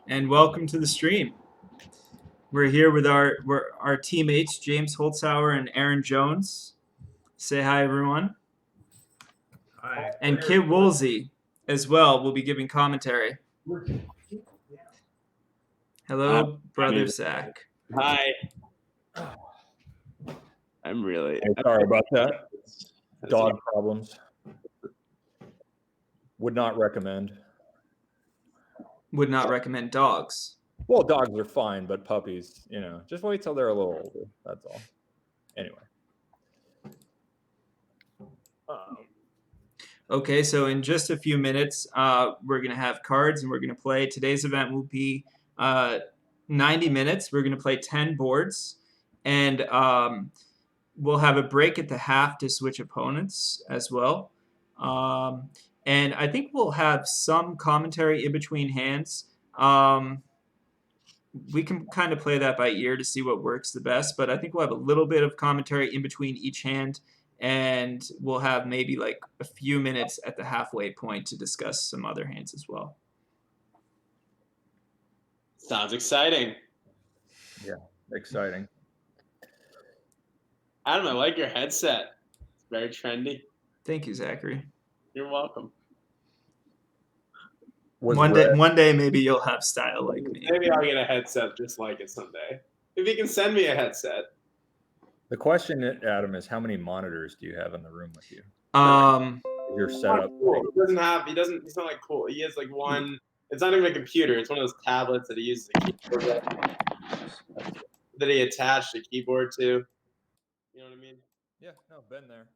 and welcome to the stream. We're here with our teammates, James Holzhauer and Aaron Jones. Say hi, everyone. Hi. And Kit Woolsey as well will be giving commentary. Hello, brother Zach. Hi. I'm really sorry about that. Dog problems. Would not recommend. Would not recommend dogs. Well, dogs are fine, but puppies, just wait till they're a little older. That's all. Anyway. Okay, so in just a few minutes, we're going to have cards and we're going to play. Today's event will be 90 minutes. We're going to play 10 boards. And we'll have a break at the half to switch opponents as well. And I think we'll have some commentary in between hands. We can kind of play that by ear to see what works the best, but I think we'll have a little bit of commentary in between each hand, and we'll have maybe like a few minutes at the halfway point to discuss some other hands as well. Sounds exciting. Yeah, exciting. Adam, I like your headset. It's very trendy. Thank you, Zachary. You're welcome. One day, maybe you'll have style like me. Maybe I'll get a headset just like it someday. If you can send me a headset. The question, Adam, is how many monitors do you have in the room with you? Your setup. Cool. He's not like cool. He has like one. It's not even a computer. It's one of those tablets that he uses a keyboard with, that he attached a keyboard to. You know what I mean? Yeah, no, been there.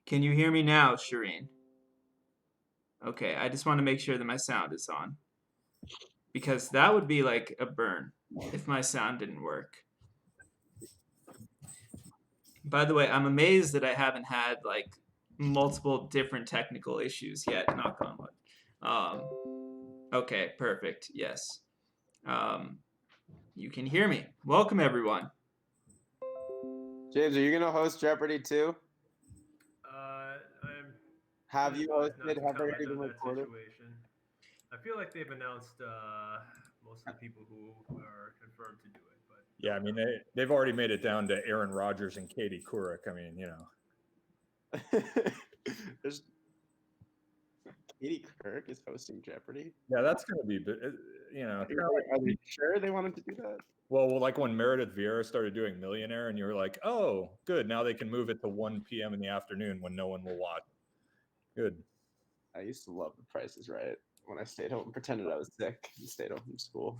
Can you hear me now, Shireen? Okay, I just want to make sure that my sound is on, because that would be like a burn if my sound didn't work. By the way, I'm amazed that I haven't had like multiple different technical issues yet, knock on wood. Okay, perfect, yes. You can hear me. Welcome, everyone. James, are you going to host Jeopardy too? Have you hosted? Have they already been recorded? I feel like they've announced most of the people who are confirmed to do it. But yeah, I mean they've already made it down to Aaron Rodgers and Katie Couric. I mean, There's Katie Couric is hosting Jeopardy. Yeah, that's going to be, Are they sure they wanted to do that? Well, like when Meredith Vieira started doing Millionaire, and you were like, oh, good. Now they can move it to 1 p.m. in the afternoon when no one will watch. Good. I used to love The Price is Right when I stayed home, pretended I was sick, and stayed home from school.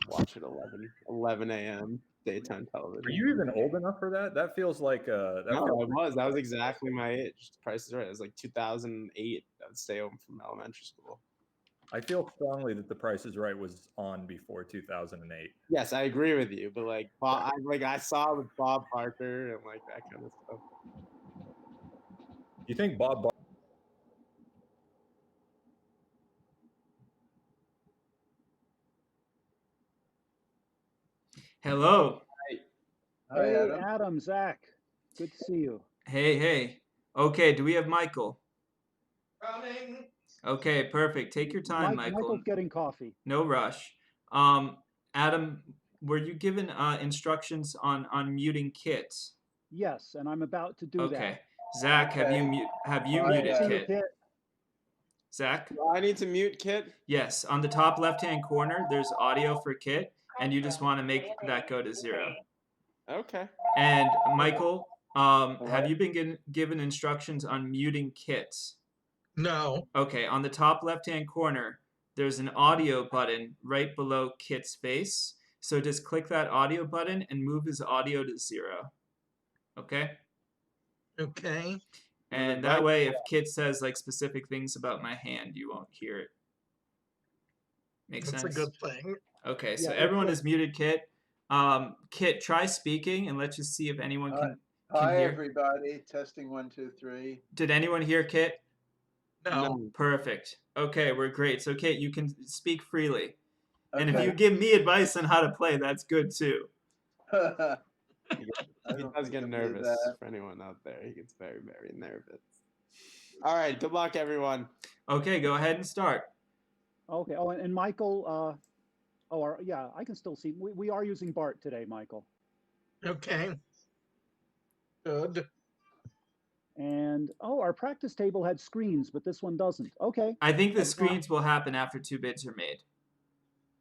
Watch it 11 a.m. daytime television. Are you even old enough for that? That feels like No, I was. That was exactly my age. The Price is Right. It was like 2008. I would stay home from elementary school. I feel strongly that The Price is Right was on before 2008. Yes, I agree with you. But like, I saw with Bob Barker and like that kind of stuff. You think Bob Barker? Hello. Hey, Adam, Zach. Good to see you. Hey. Okay, do we have Michael? Coming. Okay, perfect. Take your time, Michael. Michael's getting coffee. No rush. Adam, were you given instructions on muting Kit? Yes, and I'm about to do that. Okay. Zach, have you muted Kit? Zach? Do I need to mute Kit? Yes. On the top left-hand corner, there's audio for Kit, and you just want to make that go to 0. Okay. And Michael, have you been given instructions on muting Kit? No. Okay. On the top left-hand corner, there's an audio button right below Kit's face. So just click that audio button and move his audio to 0. Okay? Okay. And that way, if Kit says like specific things about my hand, you won't hear it. Makes sense? That's a good thing. Okay, so everyone is muted, Kit. Kit, try speaking and let's just see if anyone can Hi, hear. everybody. Testing 1, 2, 3. Did anyone hear Kit? No. Perfect. Okay, we're great. So, Kit, you can speak freely. Okay. And if you give me advice on how to play, that's good too. He does get nervous. For anyone out there, he gets very, very nervous. All right. Good luck, everyone. Okay, go ahead and start. Okay. Oh, and Michael, yeah, I can still see. We are using Bart today, Michael. Okay. Good. And our practice table had screens, but this one doesn't. Okay. I think the That's screens will happen after 2 bids are made.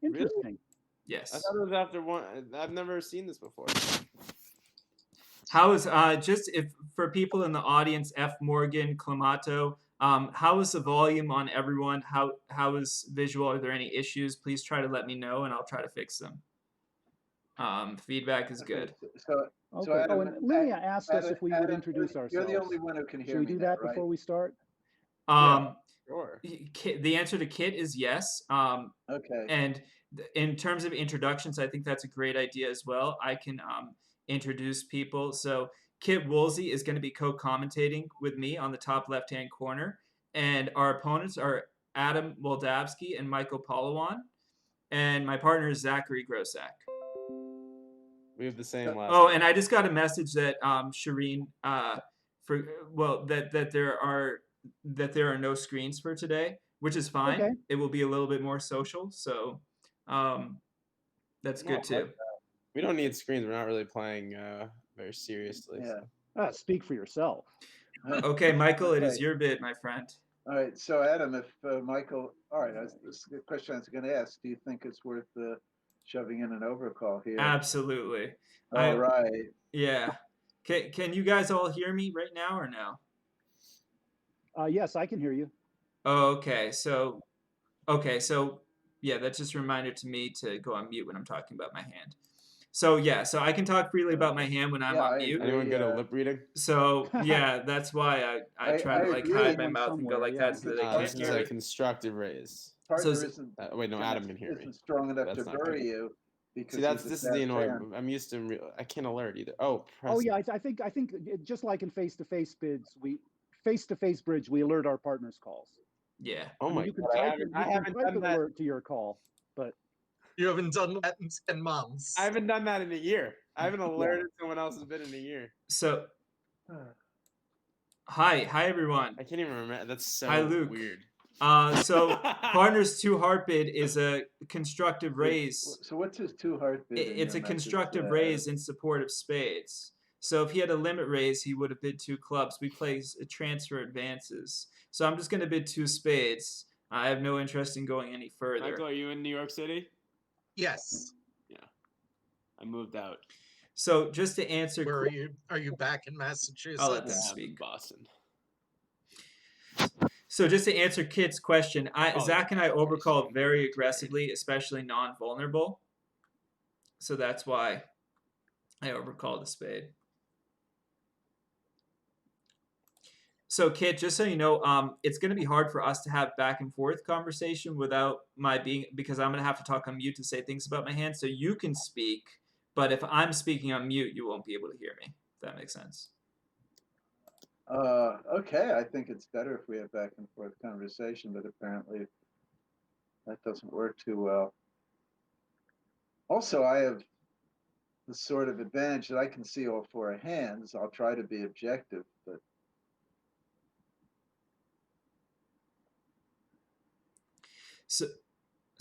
Interesting. I Yes. thought it was after one. I've never seen this before. How is just if for people in the audience, F. Morgan, Clamato, how is the volume on everyone? How is visual? Are there any issues? Please try to let me know, and I'll try to fix them. Feedback is good. So Okay. Adam, and Lilia asked us Adam- if we would Adam, introduce you're ourselves. the only one who can hear Should we me do now, that right? before we start? Sure. The answer to Kit is yes. Okay. And in terms of introductions, I think that's a great idea as well. I can introduce people. So Kit Woolsey is going to be co-commentating with me on the top left-hand corner, and our opponents are Adam Moldavsky and Michael Palawan, and my partner is Zachary Grosak. We have the same last. Oh, and I just got a message that Shireen that there are no screens for today, which is fine. Okay. It will be a little bit more social, so that's good too. We don't need screens. We're not really playing very seriously. Yeah. So. Speak for yourself. Okay, Michael, it is Okay. your bid, my friend. All right. So Adam, if Michael, all right, this is the question I was going to ask. Do you think it's worth shoving in an overcall here? Absolutely. All right. Yeah. Can you guys all hear me right now or no? Yes, I can hear you. Okay, so yeah, that's just a reminder to me to go on mute when I'm talking about my hand. So yeah, so I can talk freely about my hand when I'm Yeah, on I mute. agree. Anyone good at lip reading? So yeah, that's why I try to like agree. hide my One mouth and go somewhere, like yeah, that so that because they This can't is hear a me. constructive raise. Partner So- isn't Wait, no, Adam can hear me. isn't strong enough That's to not bury good. you because See, he's a this is the fast annoying. fan. I'm used to. I can't alert either. Oh, press. Oh yeah, I think just like in face-to-face bids, face-to-face bridge, we alert our partners' calls. Yeah. Oh my You can god! I type haven't type done an that. alert to your call, but You haven't done that in 10 months. I haven't done that in a year. I haven't alerted someone else's bid in a year. So hi everyone. I can't even remember. That's so Hi, Luke. weird. So partners 2 heart bid is a constructive raise. So what's his 2 heart bid? in It's your a message, constructive Adam? raise in support of spades. So if he had a limit raise, he would have bid 2 clubs. We play transfer advances. So I'm just going to bid 2 spades. I have no interest in going any further. Michael, are you in New York City? Yes. I moved out. So just to answer, Where are you? Are you back in Massachusetts? I'll let them I'm in speak. Boston. So just to answer Kit's question, Oh, Zach and I yeah, overcalled okay. very aggressively, especially non-vulnerable. So that's why I overcalled the spade. So Kit, just so you know, it's going to be hard for us to have back and forth conversation without because I'm going to have to talk on mute to say things about my hand. So you can speak, but if I'm speaking on mute, you won't be able to hear me. If that makes sense. Okay, I think it's better if we have back and forth conversation, but apparently that doesn't work too well. Also, I have the sort of advantage that I can see all 4 hands. I'll try to be objective, but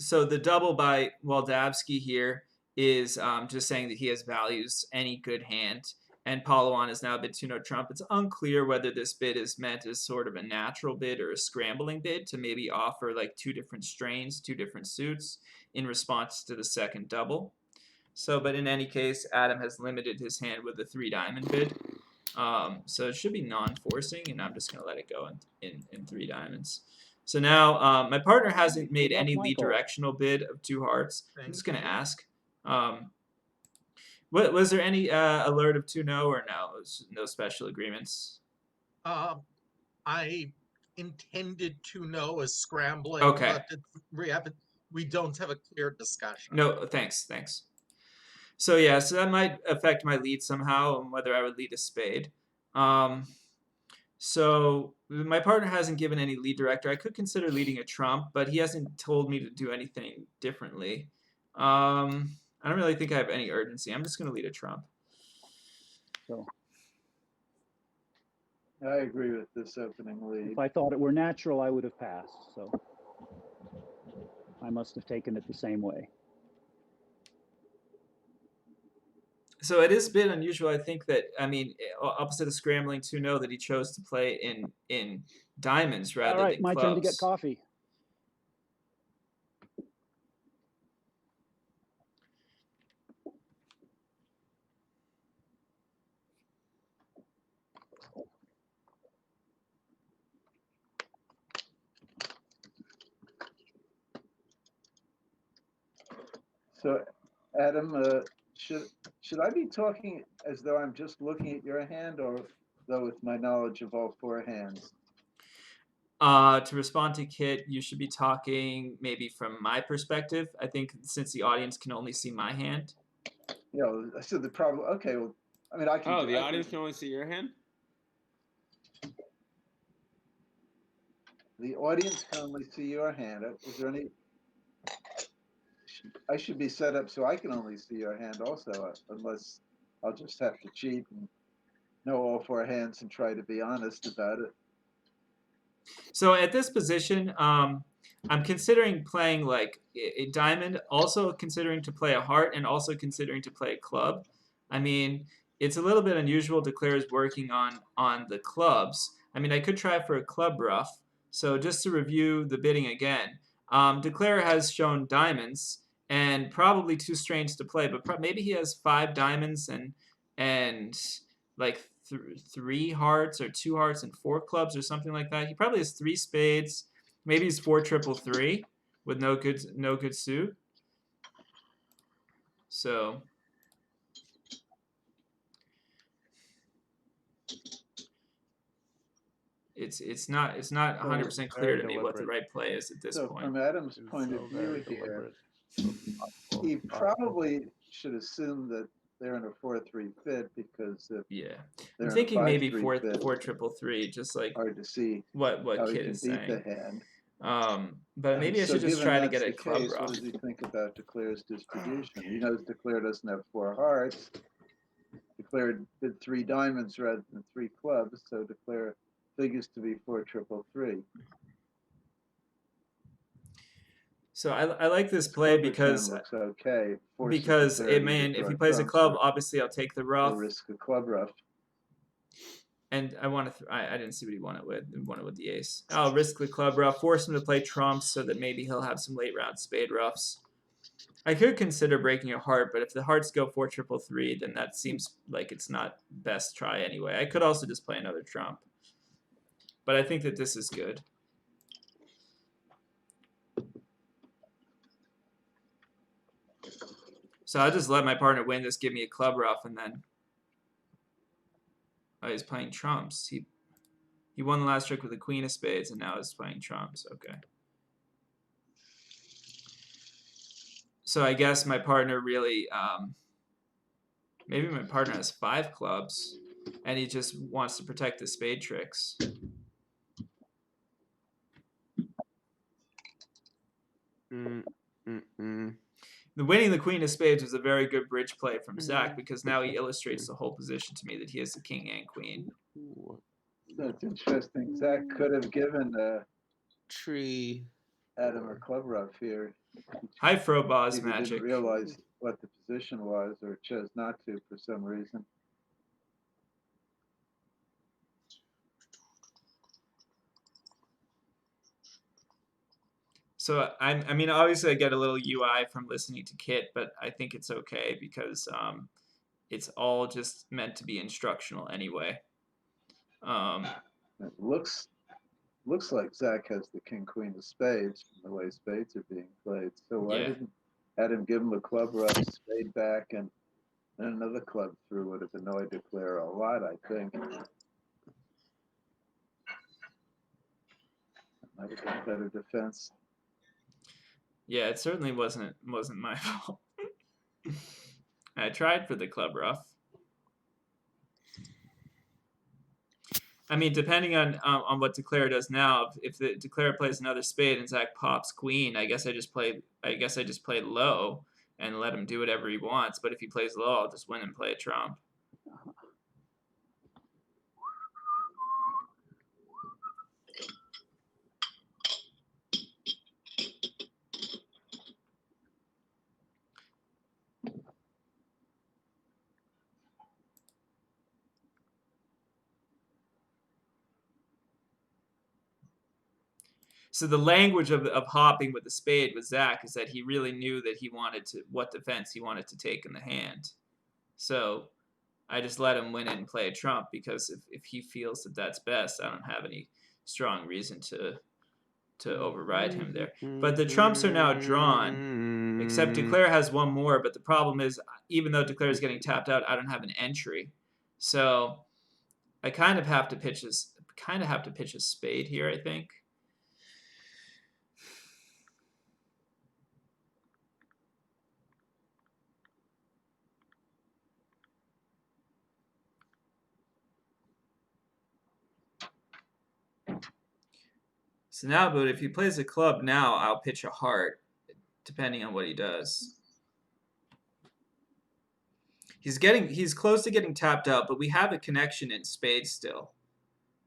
So the double by Waldavsky here is just saying that he has values any good hand. And Palawan is now bid 2-no trump. It's unclear whether this bid is meant as sort of a natural bid or a scrambling bid to maybe offer like 2 different strains, 2 different suits in response to the second double. So, but in any case, Adam has limited his hand with a 3-diamond bid. So it should be non-forcing, and I'm just going to let it go in 3 diamonds. So now my partner hasn't made any lead directional bid of 2 hearts. I'm just going to ask. Was there any alert of 2-no or no? No special agreements? I intended to know as scrambling, Okay. but we don't have a clear discussion. No, thanks. So yeah, so that might affect my lead somehow and whether I would lead a spade. So my partner hasn't given any lead director. I could consider leading a trump, but he hasn't told me to do anything differently. I don't really think I have any urgency. I'm just going to lead a trump. So I agree with this opening lead. If I thought it were natural, I would have passed, so I must have taken it the same way. So it is a bit unusual. I think that, I mean, opposite of scrambling 2-0, that he chose to play in diamonds rather All right, than my clubs. turn to get coffee. So, Adam, should I be talking as though I'm just looking at your hand, or though with my knowledge of all four hands? To respond to Kit, you should be talking maybe from my perspective. I think since the audience can only see my hand. You know, I said the problem. Okay, well, I mean, I can. Oh, the I audience can only see your hand? The audience can only see your hand. Is there any? I should be set up so I can only see your hand also, unless I'll just have to cheat and know all four hands and try to be honest about it. So at this position, I'm considering playing like a diamond, also considering to play a heart, and also considering to play a club. I mean, it's a little bit unusual. Declare is working on the clubs. I mean, I could try for a club ruff. So just to review the bidding again, Declare has shown diamonds and probably too strange to play, but maybe he has 5 diamonds and like 3 hearts or 2 hearts and 4 clubs or something like that. He probably has 3 spades. Maybe he's 4 triple 3 with no good suit. So it's not 100% clear to me what the right play is at this So point. from Adam's It's point so of very view here, deliberate. he probably should assume that they're in a 4-3 fit because if Yeah, they're I'm in a thinking maybe 5-3 fit, 4 triple 3, just like hard to see what how he Kit can is beat the saying. hand. But maybe I So should just given try to that's get a the club case, ruff. what does he think about Declare's distribution? He knows Declare doesn't have 4 hearts. Declare did 3 diamonds rather than 3 clubs, so Declare figures to be 4 triple 3. So I like this His play club because return looks okay. Forces because Declare it to either man, if draw he plays a trumps club, obviously I'll take the or ruff. risk a club ruff. And I want to. I didn't see what he won it with. He won it with the ace. I'll risk the club ruff, force him to play trumps so that maybe he'll have some late round spade ruffs. I could consider breaking a heart, but if the hearts go 4 triple 3, then that seems like it's not best try anyway. I could also just play another trump, but I think that this is good. So I'll just let my partner win this, give me a club ruff, and then he's playing trumps. He won the last trick with the queen of spades, and now he's playing trumps. Okay. So I guess my partner really, maybe my partner has 5 clubs, and he just wants to protect the spade tricks. The winning the queen of spades was a very good bridge play from Zach, because now he illustrates the whole position to me that he has the king and queen. That's interesting. Zach could have given Tree. Adam a club ruff here. Hi, Frobaz Either Magic. didn't realize what the position was or chose not to for some reason. So I mean, obviously I get a little UI from listening to Kit, but I think it's okay because it's all just meant to be instructional anyway. It looks like Zach has the king queen of spades from the way spades are being played. So why Yeah. didn't Adam give him a club ruff, spade back, and another club through would have annoyed Declare a lot, I think. Might have been better defense. Yeah, it certainly wasn't my fault. I tried for the club ruff. I mean, depending on what Declare does now, if the Declare plays another spade and Zach pops queen, I guess I just play low and let him do whatever he wants. But if he plays low, I'll just win and play a trump. So the language of hopping with the spade with Zach is that he really knew that he wanted to what defense he wanted to take in the hand. So I just let him win it and play a trump because if he feels that that's best, I don't have any strong reason to override him there. But the trumps are now drawn, except Declare has one more. But the problem is, even though Declare is getting tapped out, I don't have an entry, so I kind of have to pitch a spade here, I think. So now, but if he plays a club now, I'll pitch a heart, depending on what he does. He's close to getting tapped out, but we have a connection in spades still.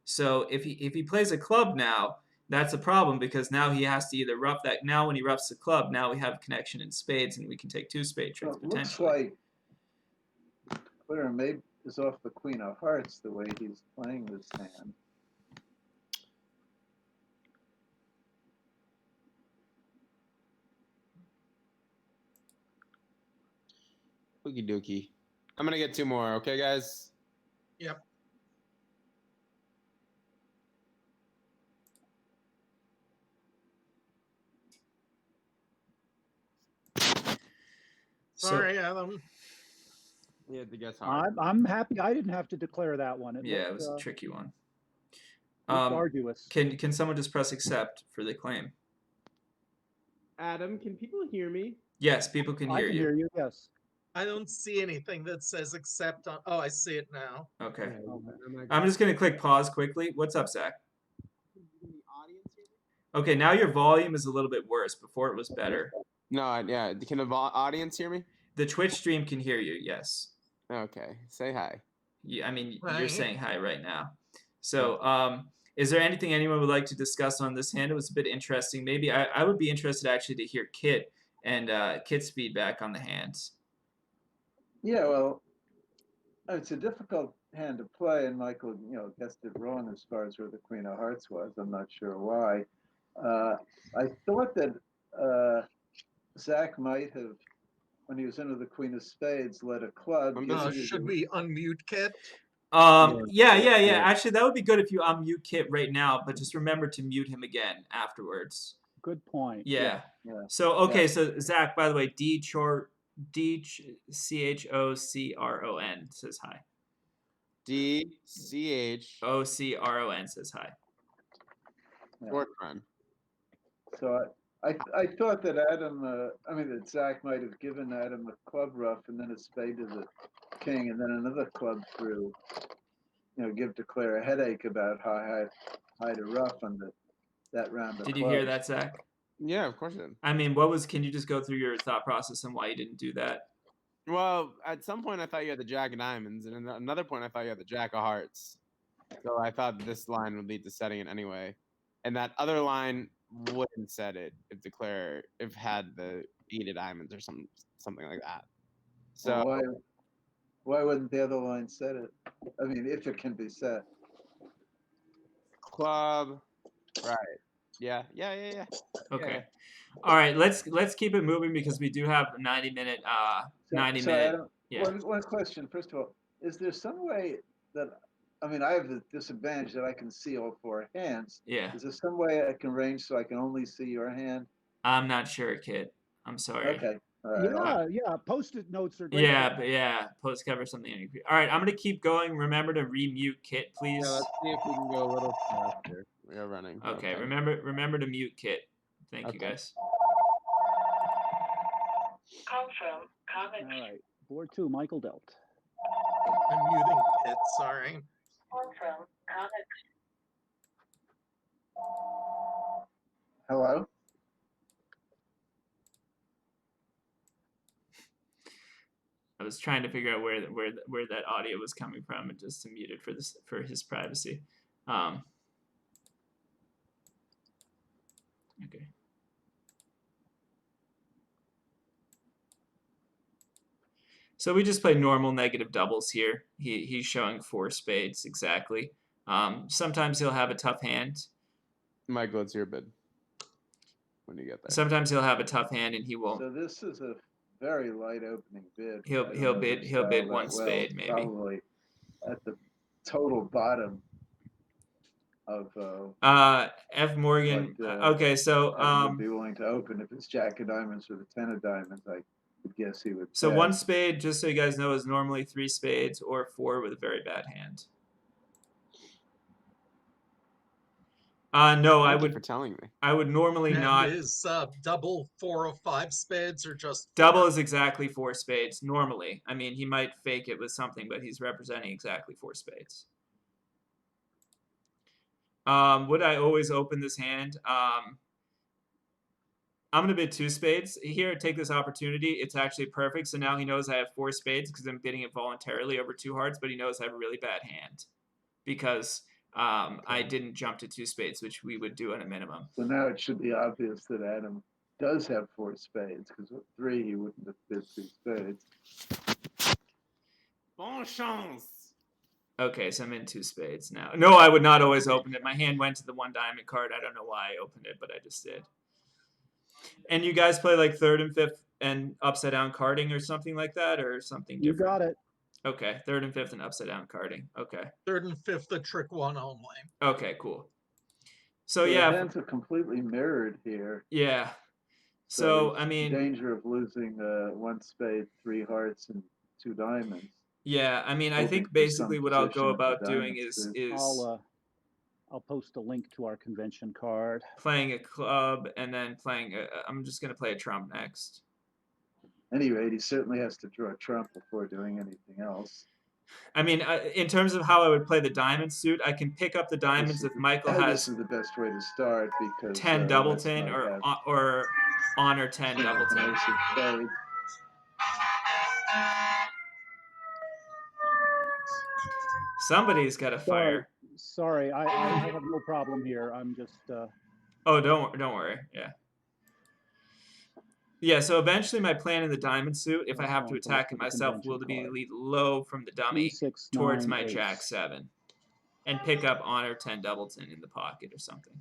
So if he plays a club now, that's a problem because now he has to either rough that. Now when he roughs the club, now we have a connection in spades, and we can take 2 spade tricks Well, it looks potentially. like Clear maybe is off the queen of hearts the way he's playing this hand. Okie dokie. I'm gonna get 2 more, okay, guys? Yep. Sorry, Adam. You had to guess hard. I'm happy I didn't have to declare that one. Yeah, it looked, was a tricky one. looked arduous. Can someone just press accept for the claim? Adam, can people hear me? Yes, people can I hear can you. hear you. Yes. I don't see anything that says accept on. Oh, I see it now. Okay. Okay. I'm just gonna click pause quickly. What's up, Zach? Okay, now your volume is a little bit worse. Before it was better. No, yeah. Can the audience hear me? The Twitch stream can hear you. Yes. Okay. Say hi. Yeah, I mean, Hi. you're saying hi right now. So, is there anything anyone would like to discuss on this hand? It was a bit interesting. Maybe I would be interested actually to hear Kit and Kit's feedback on the hands. Yeah, well, it's a difficult hand to play, and Michael, guessed it wrong as far as where the queen of hearts was. I'm not sure why. I thought that Zach might have, when he was into the queen of spades, let a club. gives you Should the- we unmute Kit? Yeah. Actually, that would be good if you unmute Kit right now, but just remember to mute him again afterwards. Good point. Yeah. Yeah. So okay, so Zach, by the way, Chocron says hi. DCH Ocron says hi. short run. So I thought that that Zach might have given Adam a club rough and then a spade to the king and then another club through, give Declare a headache about how high to rough on that round of Did you hear clubs. that, Zach? Yeah, of course it did. I mean, can you just go through your thought process on why you didn't do that? Well, at some point I thought you had the jack of diamonds, and at another point I thought you had the jack of hearts. So I thought this line would lead to setting it anyway, and that other line wouldn't set it if had the eight of diamonds or something like that. So Why wouldn't the other line set it? I mean, if it can be set. club, right? Yeah. Okay. Yeah. Uh, All right. Let's keep it moving because we do have a 90-minute. Adam, Yeah. one question. First of all, is there some way that I have the disadvantage that I can see all 4 hands. Yeah. Is there some way I can range so I can only see your hand? I'm not sure, Kid. I'm sorry. Okay. All right. Yeah. Post-it notes are great. Yeah, post cover something. All right, I'm gonna keep going. Remember to remute Kit, please. Yeah, let's see if we can go a little faster. We are running. Okay, remember to mute Kit. Thank you, Okay. guys. Call from All right. Board 2, Michael Delt. I'm muting Kit, sorry. Call from Comics. Hello? I was trying to figure out where that audio was coming from, and just to mute it for his privacy. Okay. So we just play normal negative doubles here. He's showing 4 spades exactly. Sometimes he'll have a tough hand. Michael, it's your bid. when you get there. Sometimes he'll have a tough hand and he won't. So this is a very light opening bid. He'll- I don't he'll know bid- this he'll bid style one that well. spade, It's maybe. Probably at the total bottom of F Morgan. But, Okay, so Adam would be willing to open if it's Jack of Diamonds or the 10 of Diamonds. I would guess he would. so bet. one spade, just so you guys know, is normally 3 spades or 4 with a very bad hand. No, I Thank you would for telling me. I would normally And not. is double 4 of 5 spades or just Double four? is exactly 4 spades normally. I mean, he might fake it with something, but he's representing exactly 4 spades. Would I always open this hand? I'm gonna bid 2 spades here. Take this opportunity. It's actually perfect. So now he knows I have 4 spades because I'm bidding it voluntarily over 2 hearts, but he knows I have a really bad hand because I didn't jump to 2 spades, which we would do at a minimum. So now it should be obvious that Adam does have 4 spades, because with 3 he wouldn't have bid 2 spades. Bon chance. Okay, so I'm in 2 spades now. No, I would not always open it. My hand went to the 1 diamond card. I don't know why I opened it, but I just did. And you guys play like 3rd and 5th and upside down carding or something like that, or something You different? got it. Okay, 3rd and 5th and upside down carding. Okay. 3rd and 5th, the trick 1 only. Okay, cool. So The yeah, hands are completely mirrored here. yeah. So there's I mean, danger of losing 1 spade, 3 hearts, and 2 diamonds. yeah. I mean, I hoping think for basically some what I'll position go of the about doing diamonds is too. I'll post a link to our convention card. playing a club and then playing. I'm just gonna play a trump next. At any rate, he certainly has to draw a trump before doing anything else. I mean, in terms of how I would play the diamond suit, I can pick up the diamonds if Michael This has is the best way to start because 10 West doubleton might have or honor 10 a doubleton. combination of spades. Somebody's got to fire. Sorry, I have no problem here. I'm just Oh, don't worry. Yeah. Yeah, so eventually my plan in the diamond suit, if I have to Going to attack look it for the myself, will convention be card. lead low from the dummy 6, towards 9, my ace. jack 7 and pick up honor 10 doubleton in the pocket or something.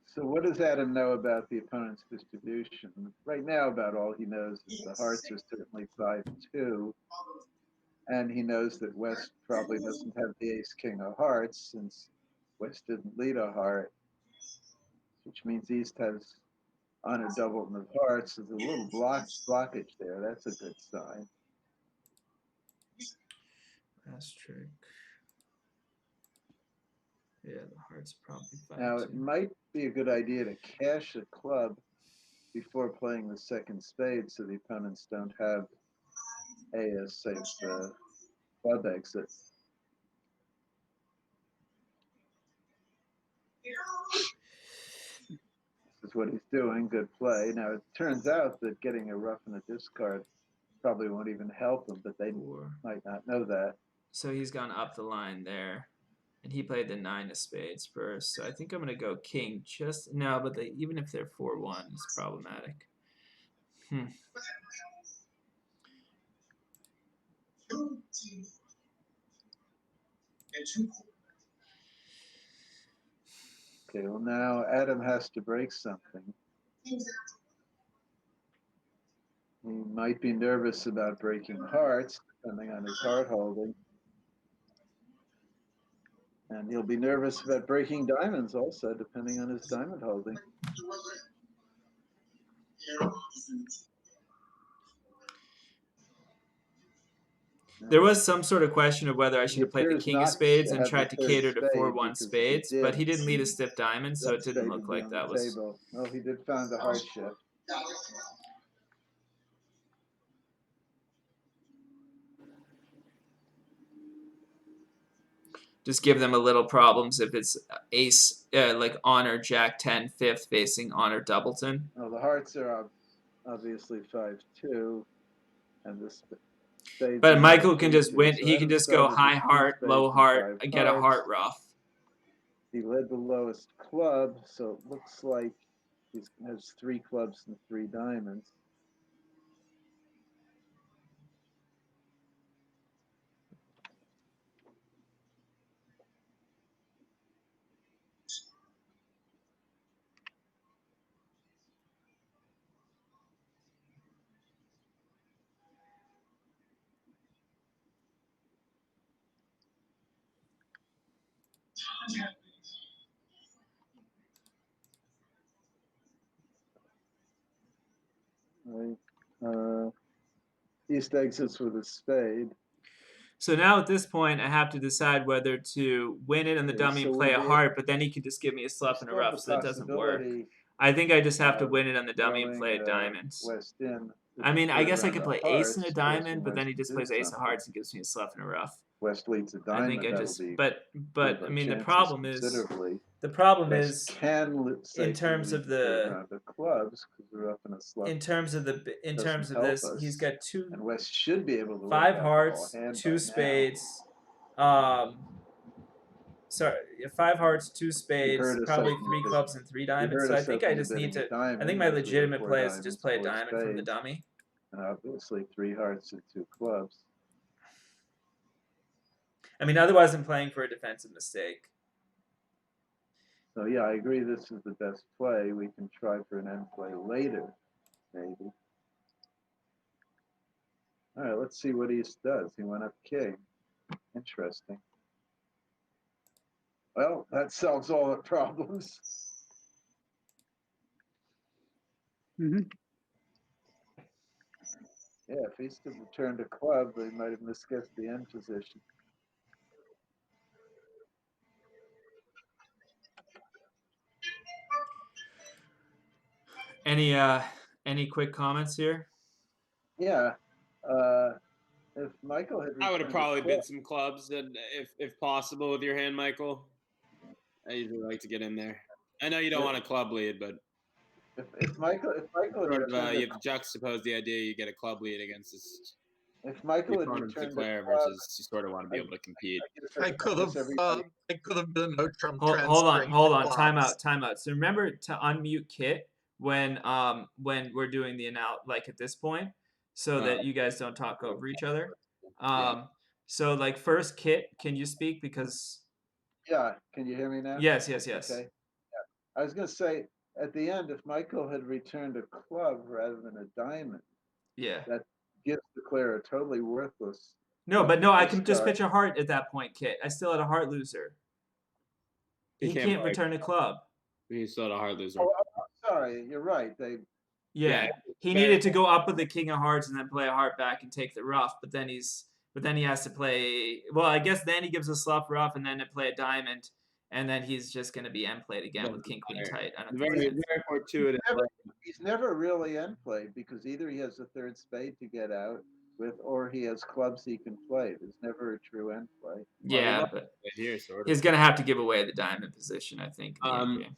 So what does Adam know about the opponent's distribution? Right now, about all he knows is the hearts are certainly 5-2, and he knows that West probably doesn't have the ace-king of hearts since West didn't lead a heart, which means East has honor doubleton of hearts. There's a little blockage there. That's a good sign. That's trick. Yeah, the heart's probably 5. Now, it might be a good idea to cash a club before playing the second spade so the opponents don't have a safe club exit. This is what he's doing. Good play. Now, it turns out that getting a rough and a discard probably won't even help him, but they 4. might not know that. So he's gone up the line there. And he played the 9 of spades first. So I think I'm going to go king. No, but even if they're 4-1, it's problematic. Okay, well, now Adam has to break something. He might be nervous about breaking hearts, depending on his heart holding. And he'll be nervous about breaking diamonds also, depending on his diamond holding. There was some sort of question of whether I should have played the appears king of not spades to and have tried the to third cater to spade 4-1 because if he spades, but did, he didn't lead a stiff diamond, so that it didn't spade look would be like on that the was. table. Oh, he did find the heart shift. Just give them a little problems if it's ace, like honor jack 10 5th facing honor doubleton. Well, the hearts are obviously 5-2, and this spades But are Michael can 3-2, just win. so He can Adam just go started with high 2 heart, spades low and heart, 5 get a hearts. heart rough. He led the lowest club, so it looks like he has 3 clubs and 3 diamonds. Right. East exits with a spade. So now at this point, I have to decide whether to win it on the Okay, dummy so and play a we're- heart, but then he can just give me a slough and a Still have rough, the so that doesn't work. possibility I think I just have to of win it on the dummy and throwing, play a diamond. West in. I mean, I third guess I round could of play ace and a hearts, diamond, forcing but then West he just to do plays ace of something. hearts and gives me a slough and a rough. West leads a I diamond. think I that'll just, be but improve I our mean, the chances problem is, considerably. the problem West is, can in terms of third round of clubs because we're up in a slot. in terms of doesn't help this, he's us. got two, And West should be able to work 5 out the hearts, whole hand 2 by now. spades, sorry, 5 hearts, 2 spades, heard us probably open 3 this- clubs and 3 diamonds. heard So I us think I open just need bidding to. a I think diamond my as we had legitimate 4 play is to just diamonds, play a 4 diamond from the spades, dummy. And obviously 3 hearts and 2 clubs. I mean, otherwise I'm playing for a defensive mistake. So yeah, I agree this is the best play. We can try for an end play later, maybe. All right, let's see what East does. He went up king. Interesting. Well, that solves all the problems. Hmm. Yeah, if East had returned a club, they might have misguessed the end position. Any quick comments here? Yeah. If Michael had I would have returned a probably club- bid some clubs, and if possible, with your hand, Michael. I usually like to get in there. I know you don't want a club lead, but if Michael had sort of, returned you have to juxtapose the idea you get a club lead against this if Michael had opponent's returned declare a club, versus you sort of want to be able to compete. I could have. I could have been no Trump. Hold on. Time out. So remember to unmute Kit when we're doing the like at this point, so that you guys don't talk over each other. So like first, Kit, can you speak because? Yeah, can you hear me now? Yes. Okay. Yeah. I was going to say at the end, if Michael had returned a club rather than a diamond, Yeah. that gives the player a totally worthless. No, but no, I this can just card. pitch a heart at that point, Kit. I still had a heart loser. He can't play. return a club. He's still a hard loser. Oh, I'm sorry, you're right. Yeah, he needed to go up with the king of hearts and then play a heart back and take the rough. But then he has to play. Well, I guess then he gives a slough rough and then to play a diamond, and then he's just going to be end played again with king queen tight. I don't think Very, it's- very fortuitous. He's never really end played because either he has a third spade to get out with, or he has clubs he can play. There's never a true end play. Yeah, but Here, sort of. he's going to have to give away the diamond position, I think. in the end game.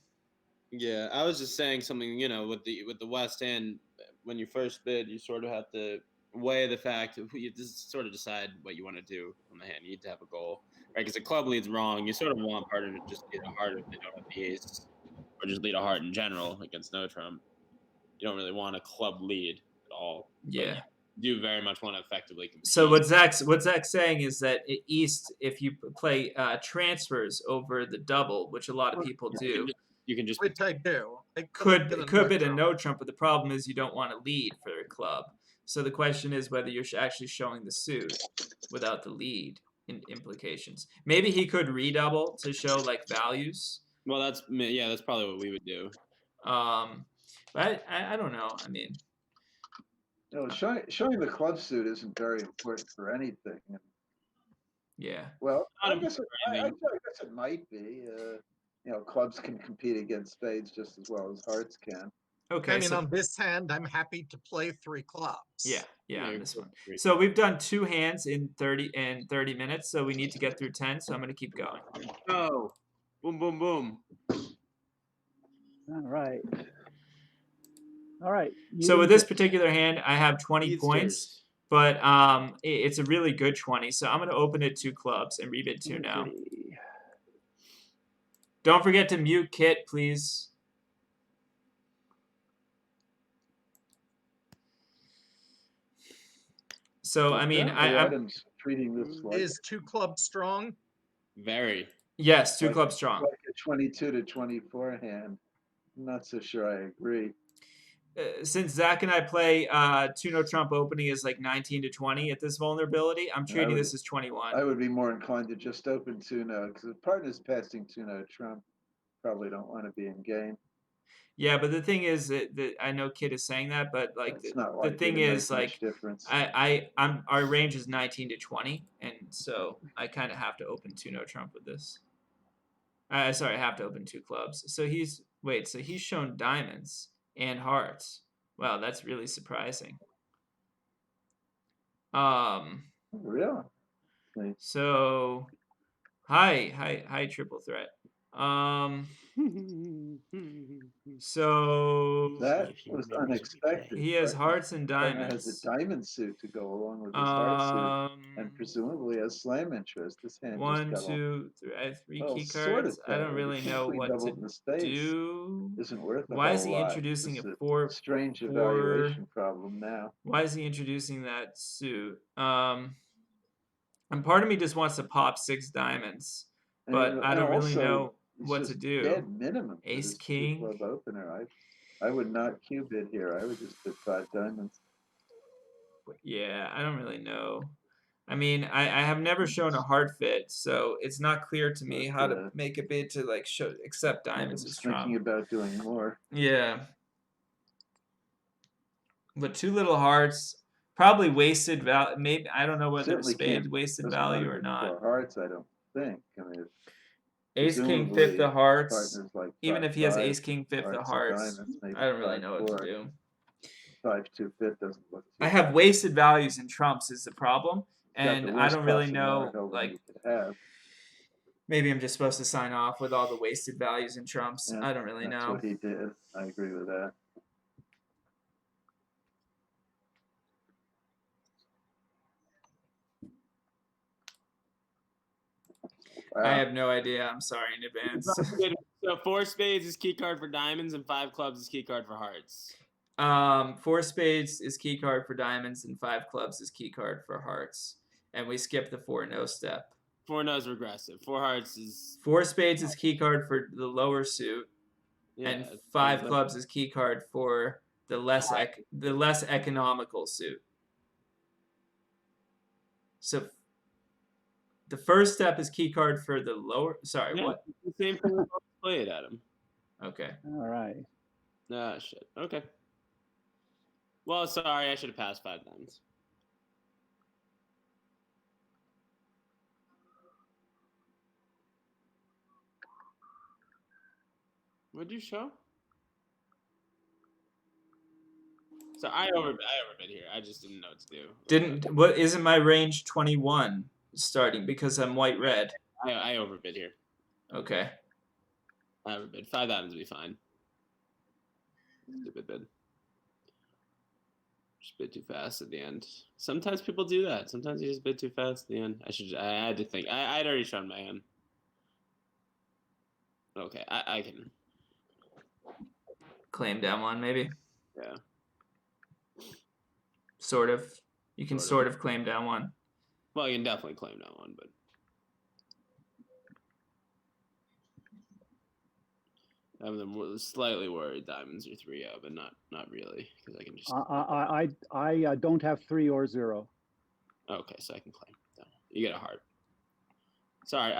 Yeah, I was just saying something. With the West hand, when you first bid, you sort of have to weigh the fact of you just sort of decide what you want to do on the hand. You need to have a goal, right? Because the club lead's wrong. You sort of want part of it just lead a heart if they don't have the ace, or just lead a heart in general against no trump. You don't really want a club lead at all. Yeah. You do very much want to effectively compete. So what Zach's saying is that at East, if you play transfers over the double, which a lot of people do, you can just Which I do. I could been a bid a Trump. no trump, but the problem is you don't want to lead for a club. So the question is whether you're actually showing the suit without the lead implications. Maybe he could redouble to show like values. Well, that's probably what we would do. But I don't know. I mean, Showing the club suit isn't very important for anything. yeah. Well, I Not guess it might be. Clubs can compete against spades just as well as hearts can. Okay. I mean, on this hand, I'm happy to play 3 clubs. Yeah, on this one. So we've done 2 hands in 30 minutes, so we need to get through 10. So I'm going to keep going. Oh, boom, boom, boom. All right. All right. So with this particular hand, I have 20 Easters. points, but it's a really good 20. So I'm going to open it 2 clubs and rebid 2 now. Don't forget to mute Kit, please. So I mean, Apparently I'm Adam's treating this like, Is 2 clubs strong? Very. yes, two like- clubs strong. like a 22 to 24 hand. I'm not so sure I agree. Since Zach and I play, 2-no trump opening is like 19 to 20 at this vulnerability. I'm treating would- this as 21. I would be more inclined to just open 2-no because if partner's passing 2-no trump, probably don't want to be in game. Yeah, but the thing is that I know Kid is saying that, but like It's the, not the likely thing to make is much like difference. our range is 19 to 20, and so I kind of have to open 2-no trump with this. Sorry, I have to open 2 clubs. So he's shown diamonds and hearts. Wow, that's really surprising. Really? So hi triple threat. So That was unexpected. he has Partner- hearts and partner diamonds. has a diamond suit to go along with his heart suit, and presumably has slam interest. This hand one, just got all, 2, 3. I have 3 well, key sort cards. of I don't bad. really He know cleaned what double to the space. do. Isn't worth a Why is whole he lot. introducing It's a 4? strange 4 evaluation problem now. Why is he introducing that suit? And part of me just wants to pop 6 diamonds, but And- I and don't really also, know it's what to just do. Dead minimum. for Ace this king. two-club opener. I would not cube it here. I would just put 5 diamonds. Yeah, I don't really know. I mean, I have never shown a heart fit, so it's not clear to me But, how to make a bid to like accept I diamonds was as thinking trump. about doing more. Yeah. But 2 little hearts, probably wasted value. Maybe I don't know whether Certainly spade can't- wasted doesn't want value to or be not. 4 hearts, I don't think. I mean, Ace king presumably, fifth of hearts. partners like Even 5, if he has 5, ace king fifth of and hearts, diamonds, maybe I don't really 5, know what 4. to do. 5, 2, 5 doesn't look too I have bad. wasted values in trumps is the problem, It's got and the I worst don't really possible know mark over like. you could have. Maybe I'm just supposed to sign off with all the wasted values in trumps. Yeah, I don't really That's know. what he did. I agree with that. I Wow. have no idea. I'm sorry in advance. So 4 spades is key card for diamonds and 5 clubs is key card for hearts. 4 spades is key card for diamonds and 5 clubs is key card for hearts. And we skip the 4-no step. 4 no's regressive. 4 hearts is 4 spades is key card for the lower suit, yeah. and it's- 5 it's- clubs is key card for the less economical suit. So the first step is key card for the lower. Sorry, Yeah, what? it's the same thing we always played, Adam. Okay. All right. Ah, shit. Okay. Well, sorry, I should have passed 5 diamonds. What'd you show? So I overbid here. I just didn't know what to do. What isn't my range 21 starting because I'm white red? I overbid here. Okay. I overbid. 5 diamonds would be fine. Stupid bid. Just bid too fast at the end. Sometimes people do that. Sometimes you just bid too fast at the end. I had to think. I'd already shown my hand. Okay, I can. Claim down one, maybe. Yeah. Sort of. You can Sort sort of claim down one. Well, you can definitely claim that one, but. I'm slightly worried diamonds are 3-0, but not really, because I can just. I don't have 3 or 0. Okay, so I can claim. You get a heart. Sorry,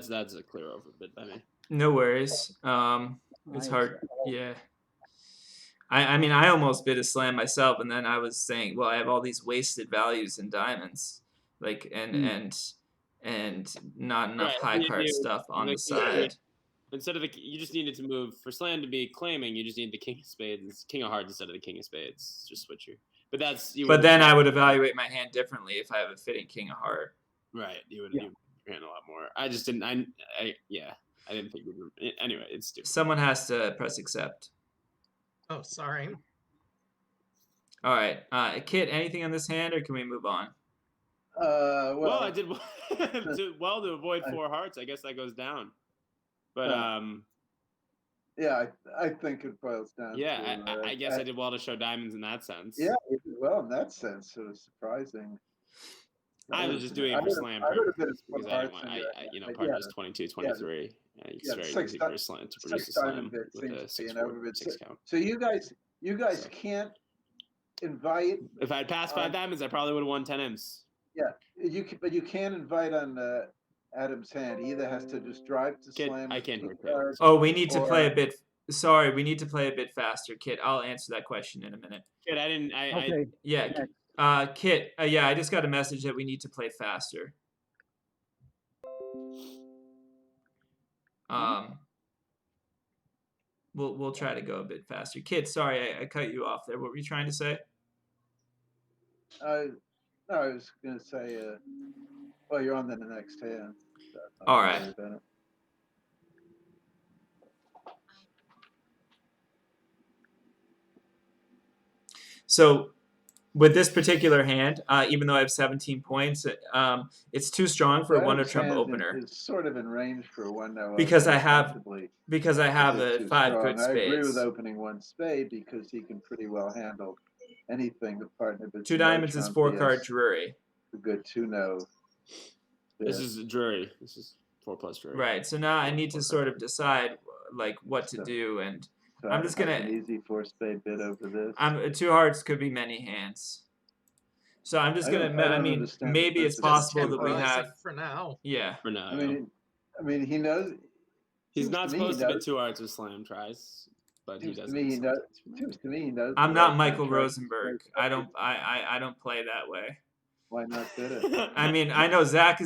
that's a clear overbid by me. No worries. It's hard. Yeah. I mean, I almost bid a slam myself, and then I was saying, well, I have all these wasted values in diamonds, like and not enough Right, high card stuff on the side. Instead of you just needed to move for slam to be claiming. You just need the king of spades, king of hearts instead of the king of spades. Just switch your. But that's. But then I would evaluate my hand differently if I have a fitting king of heart. Right, you would Yeah. your hand a lot more. I just didn't. I didn't think. Anyway, it's stupid. Someone has to press accept. Oh, sorry. All right, Kit. Anything on this hand, or can we move on? Well, Well, I did well to avoid 4 hearts. I guess that goes down. But Yeah, I think it boils down yeah, to. I guess I did well to show diamonds in that sense. Yeah, you did well in that sense. It was surprising. I was just doing it for slam I would have been purposes because I didn't want. but partner yeah, is 22, 23. It's yeah, very six easy di- for a slam to produce a six slam diamond bit with seems a to be 6 an board, overbid. 6 count. So you guys So- can't invite. If I'd passed 5 diamonds, I probably would have won 10 M's. Yeah, but you can't invite on Adam's hand. He either has to just drive to Kid, slam. I with can't two hear Kid. cards, Oh, we need to play or- a bit. Sorry, we need to play a bit faster, Kit. I'll answer that question in a minute. Kid, I didn't. Okay. Yeah, next. Kit. Yeah, I just got a message that we need to play faster. We'll try to go a bit faster. Kit, sorry, I cut you off there. What were you trying to say? No, I was going to say, well, you're on the next hand. So I'm not All worried right. about it. So with this particular hand, even though I have 17 points, it's too strong for a one-note Adam's trump hand opener is sort of in range for a 1-0 because I opener, have possibly a too 5 strong. good I agree with spades. opening 1 spade because he can pretty well handle anything the partner. But 2 diamonds is 4-card Drury. A good 2-0. This is Drury. This is 4+ Drury. Right. So now I need to sort of decide like what to do, and So I'm just that's gonna. an easy 4-spade bid over this. 2 hearts could be many hands. So I'm just gonna. I don't mean, understand maybe the it's purpose. possible that we Temporizing have. for now. Yeah. For now. I mean, he knows. He's seems not to me he supposed to bet knows- 2 hearts with slam tries, but he Seems to doesn't. me he knows. Seems to me he knows. I'm the not right Michael contract. Rosenberg. I don't play that way. Why not bid it? I mean, I know Zach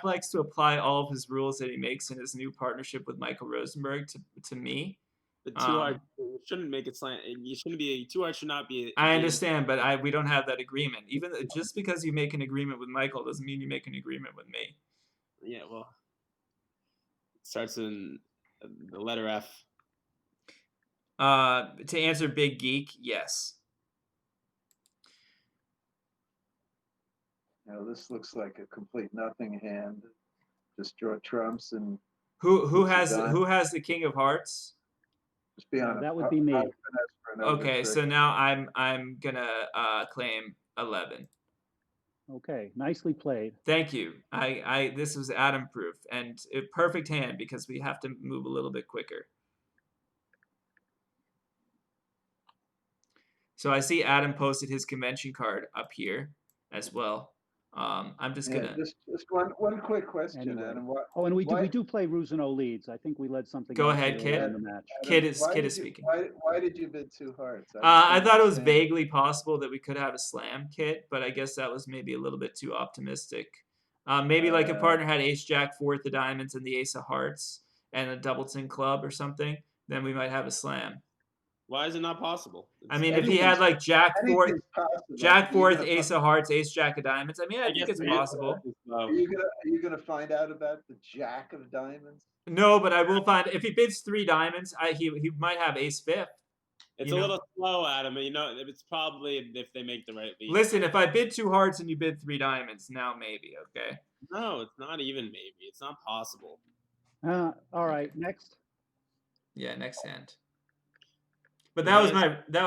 likes to apply all of his rules that he makes in his new partnership with Michael Rosenberg to me. The 2 heart you shouldn't make it slam. You shouldn't be 2 hearts should not be. I understand, but we don't have that agreement. Even just because you make an agreement with Michael doesn't mean you make an agreement with me. Yeah, well, it starts in the letter F. To answer Big Geek, yes. Now this looks like a complete nothing hand. Just draw trumps and Who It's a has dime. the King of Hearts? just be on. That would be me. Okay, so now I'm gonna claim 11. Okay, nicely played. Thank you. This was Adam proof and a perfect hand because we have to move a little bit quicker. So I see Adam posted his convention card up here as well. I'm just gonna Just one quick question, Anyway. Adam. What? Oh, and we Why- do play Ruzino leads. I think we led something. Go else ahead, earlier Kid. in the match. Kid is why did you- speaking. Why did you bid 2 hearts? I don't thought it was understand. vaguely possible that we could have a slam kit, but I guess that was maybe a little bit too optimistic. Maybe like a partner had ace jack 4 the diamonds and the ace of hearts and a doubleton club or something, then we might have a slam. Why is it not possible? I mean, if he had like jack 4, Anything's possible. jack Are you 4th, gonna ace of hearts, ace jack of diamonds. I mean, I think guess it's there is- possible. Are you gonna find out about the jack of diamonds? No, but I will find if he bids 3 diamonds, he might have ace 5th. It's you a know? little slow, Adam. You know, it's probably if they make the right lead. Listen, if I bid 2 hearts and you bid 3 diamonds, now maybe, okay? No, it's not even maybe. It's not possible. All right, next. Yeah, next hand. But that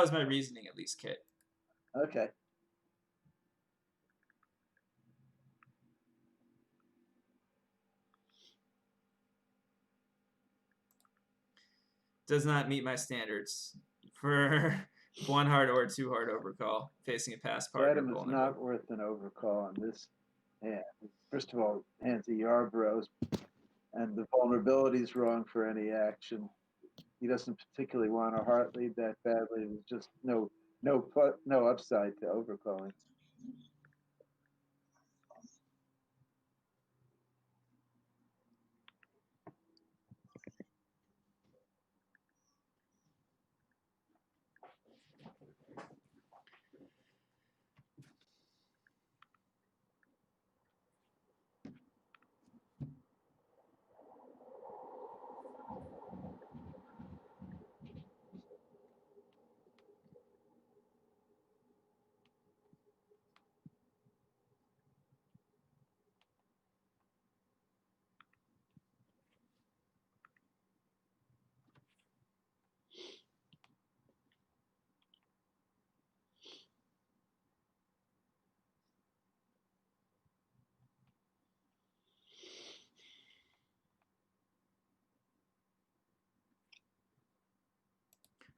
was my reasoning at least, Kit. Okay. Does not meet my standards for 1 heart or 2 heart overcall facing a pass partner. Adam is vulnerable. not worth an overcall on this hand. First of all, hands of Yarbrough's, and the vulnerability is wrong for any action. He doesn't particularly want a heart lead that badly. There's just no upside to overcalling.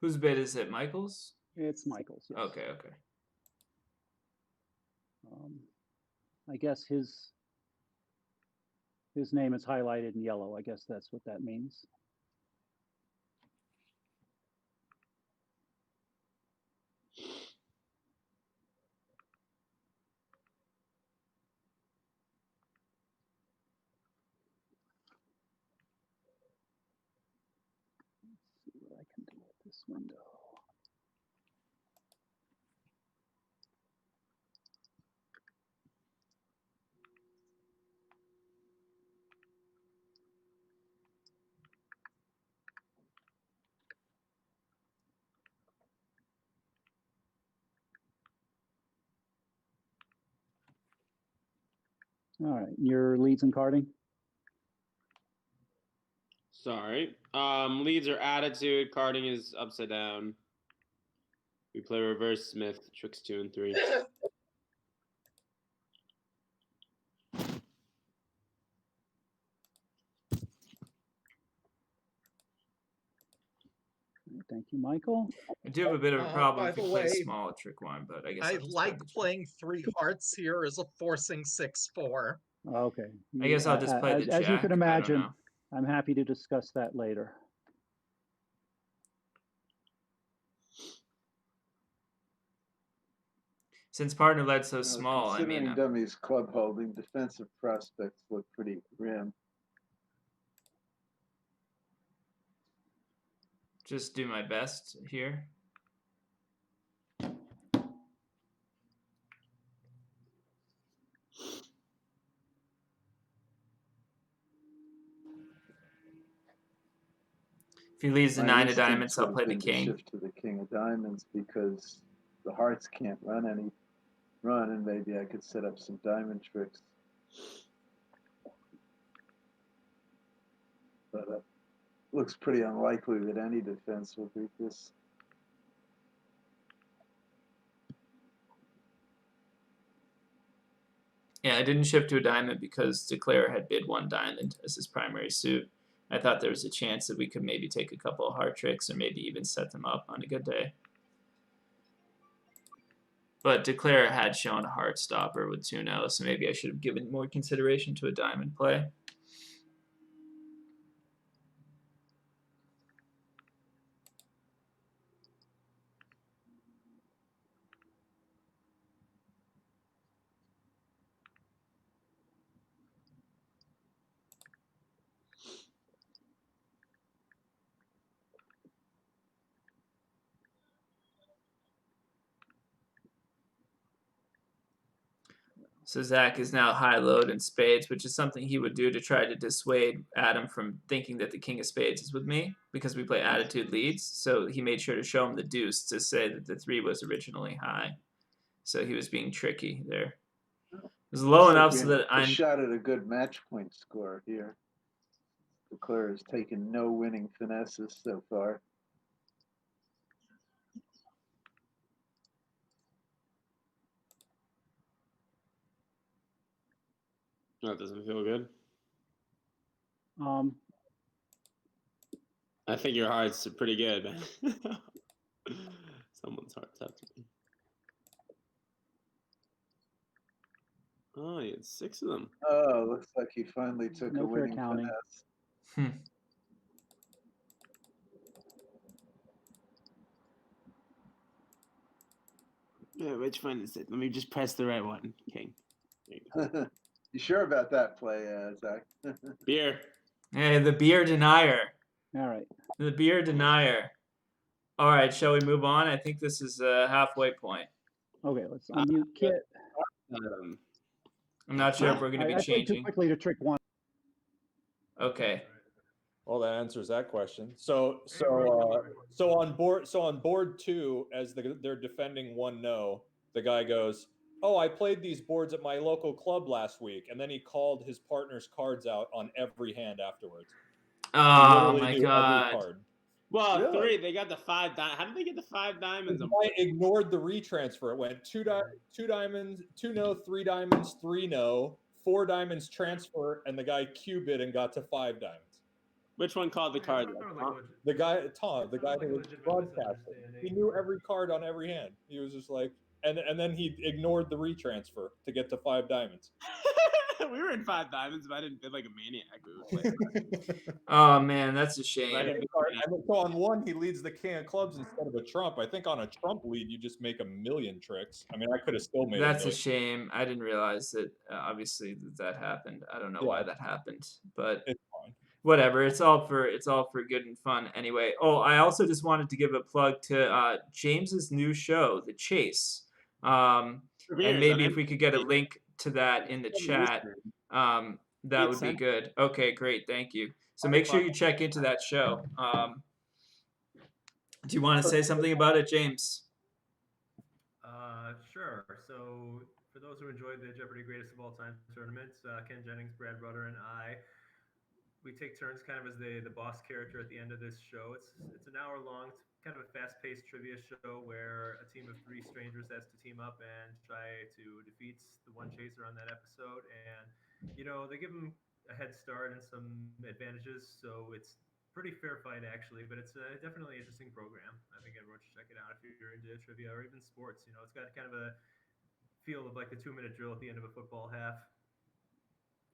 Whose bid is it? Michael's? It's Michael's. Yes. Okay, okay. I guess his name is highlighted in yellow. I guess that's what that means. Let's see what I can do with this window. All right, your leads and carding. Sorry. Leads are attitude. Carding is upside down. We play reverse Smith, tricks 2 and 3. Thank you, Michael. I do have a bit of a problem by if you the play way, small trick one, but I guess I I'll just like play the playing 3 hearts here as a forcing 6-4. Okay. I guess I'll just play the as you jack. can I don't imagine, know. I'm happy to discuss that later. Since partner led so You know, small, I mean, considering dummies club holding, defensive prospects look pretty grim. just do my best here. If he leaves the My 9 of diamonds, instincts I'll would play have the been to king. shift to the king of diamonds because the hearts can't run, and maybe I could set up some diamond tricks. But looks pretty unlikely that any defense will beat this. Yeah, I didn't shift to a diamond because Declare had bid 1 diamond as his primary suit. I thought there was a chance that we could maybe take a couple of heart tricks or maybe even set them up on a good day. But Declare had shown a heart stopper with 2-0, so maybe I should have given more consideration to a diamond play. So Zach is now high load in spades, which is something he would do to try to dissuade Adam from thinking that the king of spades is with me because we play attitude leads. So he made sure to show him the deuce to say that the 3 was originally high. So he was being tricky there. It was low Looks enough like so we that have a I'm shot at a good match point score here. Declare has taken no winning finesses so far. That doesn't feel good. I think your hearts are pretty good, man. Someone's heart's up to me. Oh, you had 6 of them. Oh, looks like he finally took No a fair winning counting. finesse. Yeah, which one is it? Let me just press the right one, king. You sure about that play, Zach? Beer. hey, the beer denier. All right. The beer denier. All right, shall we move on? I think this is a halfway point. Okay, let's unmute Kit. I'm not sure if we're going to be I played too changing. quickly to trick 1. Okay. Well, that answers that question. So on board 2, as they're defending 1-0, the guy goes, "Oh, I played these boards at my local club last week," and then he called his partner's cards out on every hand afterwards. Oh Literally my knew every god. card. Well, Really? 3. They got the 5 diamonds. How did they get the 5 diamonds? The guy ignored the retransfer. It went 2 diamonds, 2-0, 3 diamonds, 3-0, 4 diamonds transfer, and the guy Q-bid and got to 5 diamonds. Which one called the Yeah, card? some are like Tom? legit- The guy, Tom, the some guy are like who was legitimate broadcasting, he misunderstanding. knew every card on every hand. He was just like, and then he ignored the retransfer to get to 5 diamonds. We were in 5 diamonds, but I didn't feel like a maniac. We were playing. Oh man, that's a I shame. didn't And so on one, he leads the king of clubs instead of a trump. I think on a trump lead, you just make a million tricks. I mean, I could have still made That's a a million. shame. I didn't realize that. Obviously, that happened. I don't know why Yeah. that happened, but It's fine. whatever. It's all for good and fun. Anyway. Oh, I also just wanted to give a plug to James's new show, The Chase. And maybe if we could get a link to that in the chat, that would be good. Okay, great. Thank you. So make sure you check into that show. Do you want to say something about it, James? Sure. So, for those who enjoyed the Jeopardy Greatest of All Time tournaments, Ken Jennings, Brad Rutter, and I, we take turns kind of as the boss character at the end of this show. It's an hour long. It's kind of a fast-paced trivia show where a team of 3 strangers has to team up and try to defeat the one chaser on that episode. And they give them a head start and some advantages, so it's pretty fair fight actually, but it's definitely an interesting program. I think everyone should check it out if you're into trivia or even sports. It's got kind of a feel of like the 2-minute drill at the end of a football half.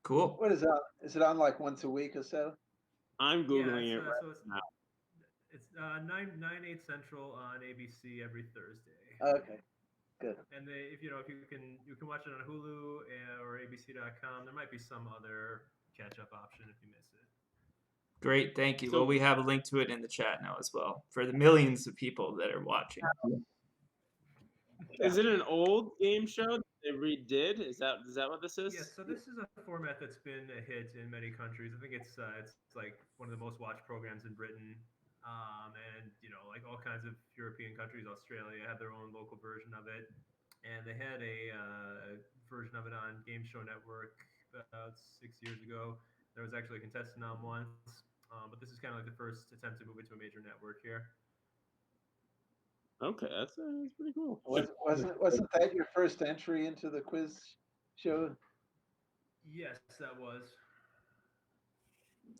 Cool. What is that? Is it on like once a week or so? I'm googling it right so now. it's 9/8 Central on ABC every Thursday. Okay, good. And if you can watch it on Hulu or ABC.com. There might be some other catch-up option if you miss it. Great, thank you. So- Well, we have a link to it in the chat now as well for the millions of people that are watching. Is it an old game show that they redid? Is that what this is? Yes, so this is a format that's been a hit in many countries. I think it's like one of the most watched programs in Britain, and like all kinds of European countries. Australia had their own local version of it, and they had a version of it on Game Show Network about 6 years ago. There was actually a contestant on once, but this is kind of like the first attempt to move it to a major network here. Okay, that's pretty cool. Wasn't that your first entry into the quiz show? Yes, that was.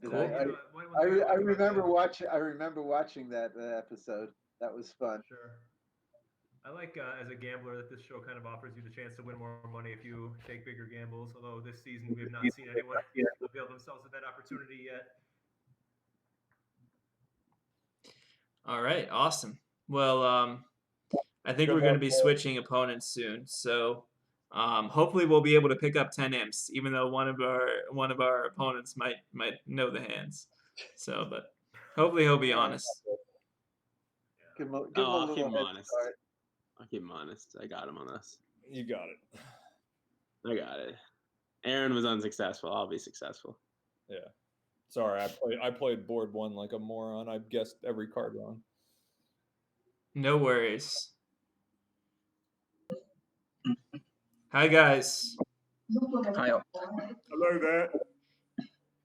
Did Cool. I remember watching. I remember watching that episode. That was fun. Sure. I like as a gambler that this show kind of offers you the chance to win more money if you take bigger gambles. Although this season we have not seen anyone avail themselves of that opportunity yet. All right, awesome. Well, I think Good we're going to luck, be Paul. switching opponents soon. So hopefully we'll be able to pick up 10 imps, even though one of our opponents might know the hands. So, but hopefully he'll be honest. Give him a I'll little keep him head honest. start. I'll keep him honest. I got him on this. You got it. I got it. Aaron was unsuccessful. I'll be successful. Yeah. Sorry, I played board 1 like a moron. I guessed every card wrong. No worries. Hi guys. Hello there.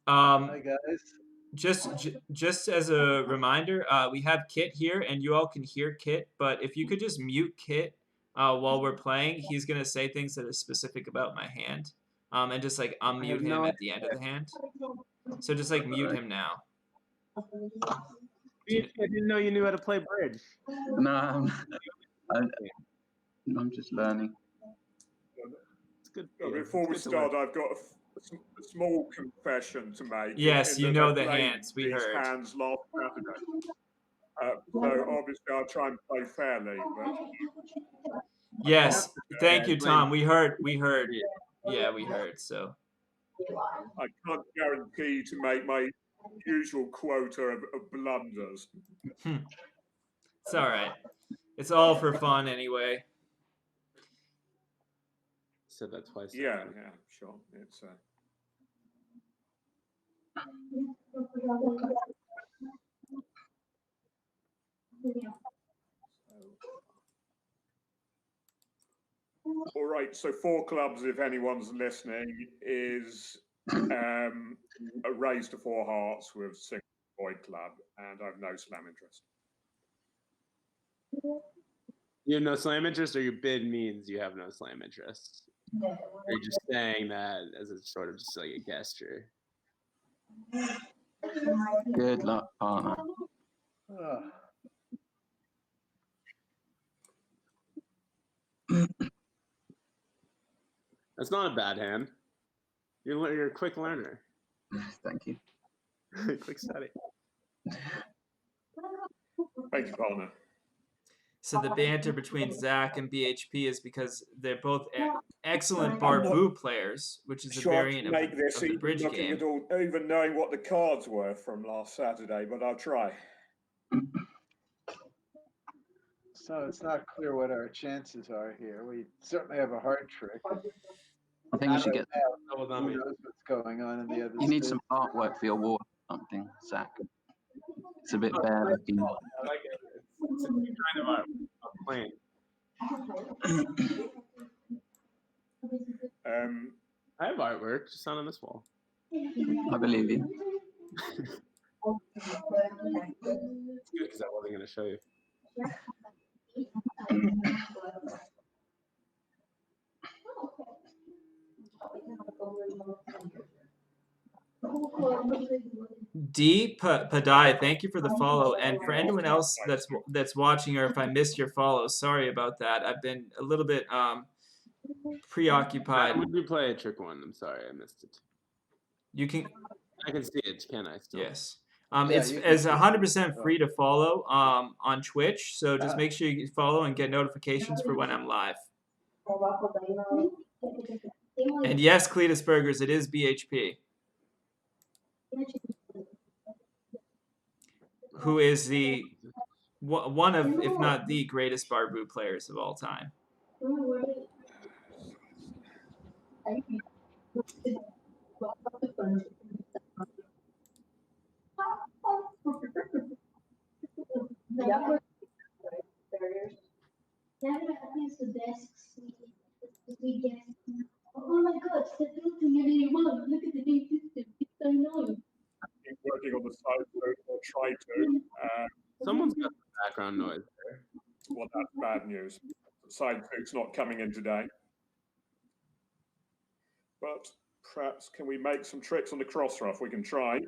Hi guys. Just as a reminder, we have Kit here, and you all can hear Kit. But if you could just mute Kit while we're playing, he's gonna say things that are specific about my hand, and just like unmute him at the end of the hand. So just like mute him now. I didn't know you knew how to play bridge. No, I'm just learning. It's good. Before we start, I've got a small confession to make. Yes, in you that know I the played hands. We these heard. hands last Saturday. So obviously I'll try and play fairly. But Yes, thank you, Yeah, Tom. We heard. Yeah, we heard. So I can't guarantee to make my usual quota of blunders. it's all right. It's all for fun anyway. Said that twice. Yeah, sure. It's all right. So 4 clubs, if anyone's listening, is a raise to 4 hearts with single void club, and I've no slam interest. You have no slam interest, or your bid means you have no slam interest? Or you're just saying that as a sort of just like a gesture? Good luck, partner. Ah, That's not a bad hand. You're a quick learner. Thank you. Quick study. Thank you, partner. So the banter between Zach and BHP is because they're both excellent Barbu players, which is a Sure, variant of, make this of the even bridge looking game. at all, even knowing what the cards were from last Saturday, but I'll try. so it's not clear what our chances are here. We certainly have a heart trick. I think you should get. Who knows what's going on in the other You need state? some artwork for your wall or something, Zach. It's a bit bare looking. I like it. It's a new kind of art. I'm playing. I have artwork just not on this wall. I believe you. It's good because I wasn't going to show you. D Padai, thank you for the follow, and for anyone else that's watching, or if I missed your follow, sorry about that. I've been a little bit preoccupied. Would you play a trick one? I'm sorry, I missed it. You can. I can see it. Can I still? Yes. Yeah, It's you can see it. 100% free to follow on Twitch, so just make sure you follow and get notifications for when I'm live. And yes, Cletus Burgers, it is BHP, who is the one of, if not the greatest Barbu players of all time. Oh my God, step to me, look at the new system. It's so annoying. Keep working on the side note or try to. Someone's got some background noise there. Well, that's bad news. Side note's not coming in today. But perhaps can we make some tricks on the cross ruff? We can try.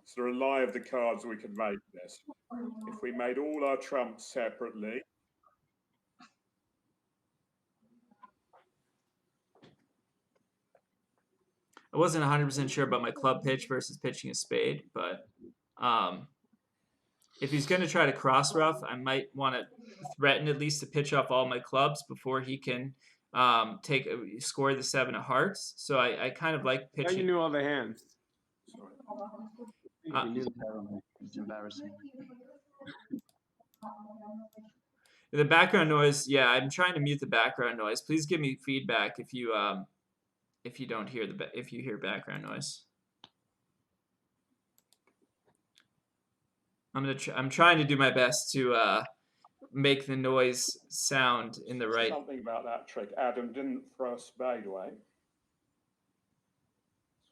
Is there a lie of the cards we can make this? If we made all our trumps separately. I wasn't 100% sure about my club pitch versus pitching a spade, but if he's going to try to cross rough, I might want to threaten at least to pitch off all my clubs before he can score the 7 of hearts. So I kind of like How pitching. you knew all the hands? It's embarrassing. The background noise, yeah, I'm trying to mute the background noise. Please give me feedback if you don't hear if you hear background noise. I'm trying to do my best to make the noise sound in the right. Something about that trick. Adam didn't throw a spade away.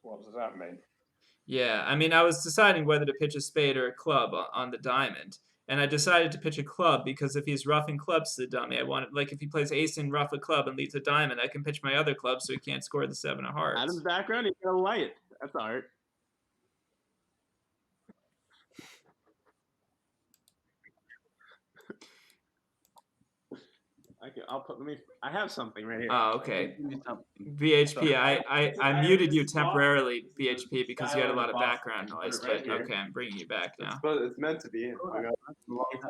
What does that mean? Yeah, I mean, I was deciding whether to pitch a spade or a club on the diamond, and I decided to pitch a club because if he's roughing clubs to the dummy, I wanted, like, if he plays ace and rough a club and leads a diamond, I can pitch my other club so he can't score the 7 of hearts. Adam's background, he's got a light. That's art. I have something right here. Oh, okay. BHP, I muted you temporarily, BHP, because you had a lot of background noise, but okay, I'm bringing you back now. It's meant to be.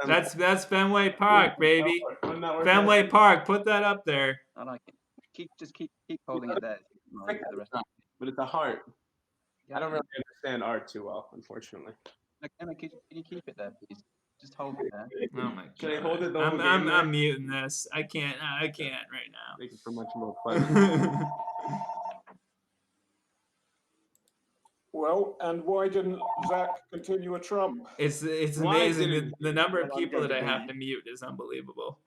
That's Fenway Park, baby. Fenway Park, put that up there. I like it. Just keep holding it there. But it's a heart. I don't really understand art too well, unfortunately. Emma, can you keep it there, please? Just hold it there. Oh my god! Can I hold it the whole game I'm there? muting this. I can't right now. Make it for much more pleasant. Well, and why didn't Zach continue a trump? It's Why amazing. didn't The number of Well, I'm people going that I to have be- to mute is unbelievable.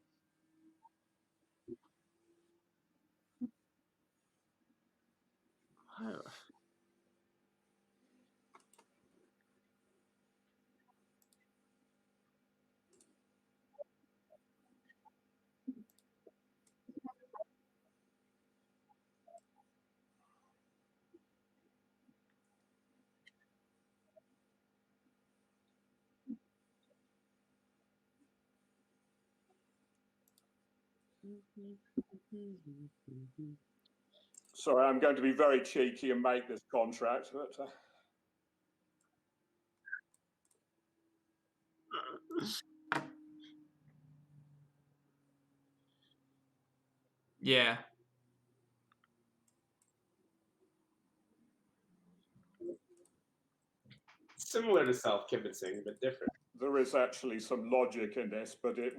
Sorry, I'm going to be very cheeky and make this contract, but Yeah. Similar to self-kibitzing, but different. there is actually some logic in this. But it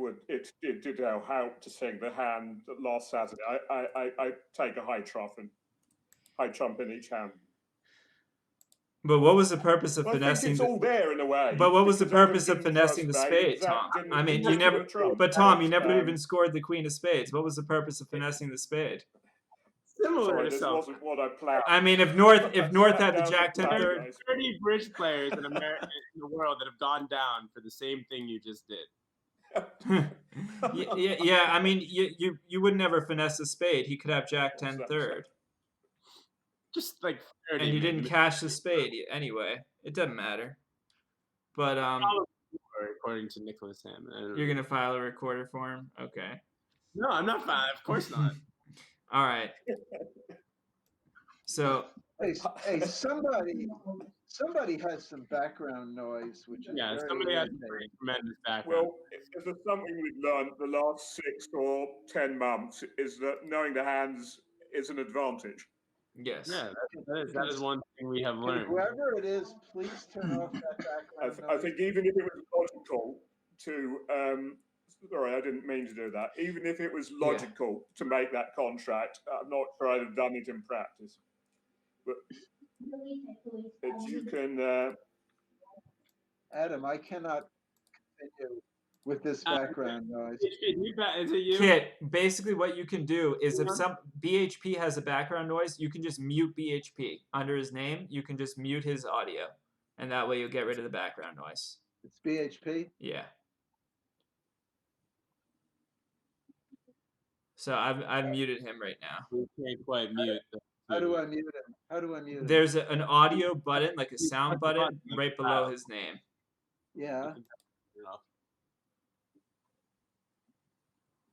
did help to sing the hand last Saturday. I take a high trump in each hand. But what was the purpose of I think finessing? it's all there in a way. But what was the because Adam purpose of didn't finessing the trust Spade, spade, Zach Tom? didn't I mean, you trust never. the trump. But Tom, you never Um, even scored the queen of spades. What was the purpose of finessing the spade? Similar Sorry, to this self. wasn't what I planned. I mean, if North had the Down Jack 10 plan, third, guys. 30 bridge players in America, in the world, that have gone down for the same thing you just did. yeah. I mean, you would never finesse a spade. He could have Jack 10 third, Just like 30. and you didn't cash the spade anyway. It doesn't matter. But according to Nicholas Hammond. You're gonna file a recorder for him, okay? No, I'm not fine. Of course not. All right. So Hey, somebody has some background noise, which is Yeah, very somebody has irritating. tremendous background. Well, if there's something we've learned the last 6 or 10 months is that knowing the hands is an advantage. yes. Yeah, that is one thing we have Can learned. whoever it is, please turn off that background I noise. think even if it was logical to, sorry, I didn't mean to do that. Even if it was logical to make that contract, I'm not sure I'd have done it in practice. But you can. Adam, I cannot continue with this background noise. Is it you? Kit, basically what you can do is if some BHP has a background noise, you can just mute BHP under his name. You can just mute his audio, and that way you'll get rid of the background noise. It's BHP. Yeah. So I've muted him right now. We can't quite mute. How do I mute him? How do I mute him? There's an audio button, like a sound button, right below his name. Yeah.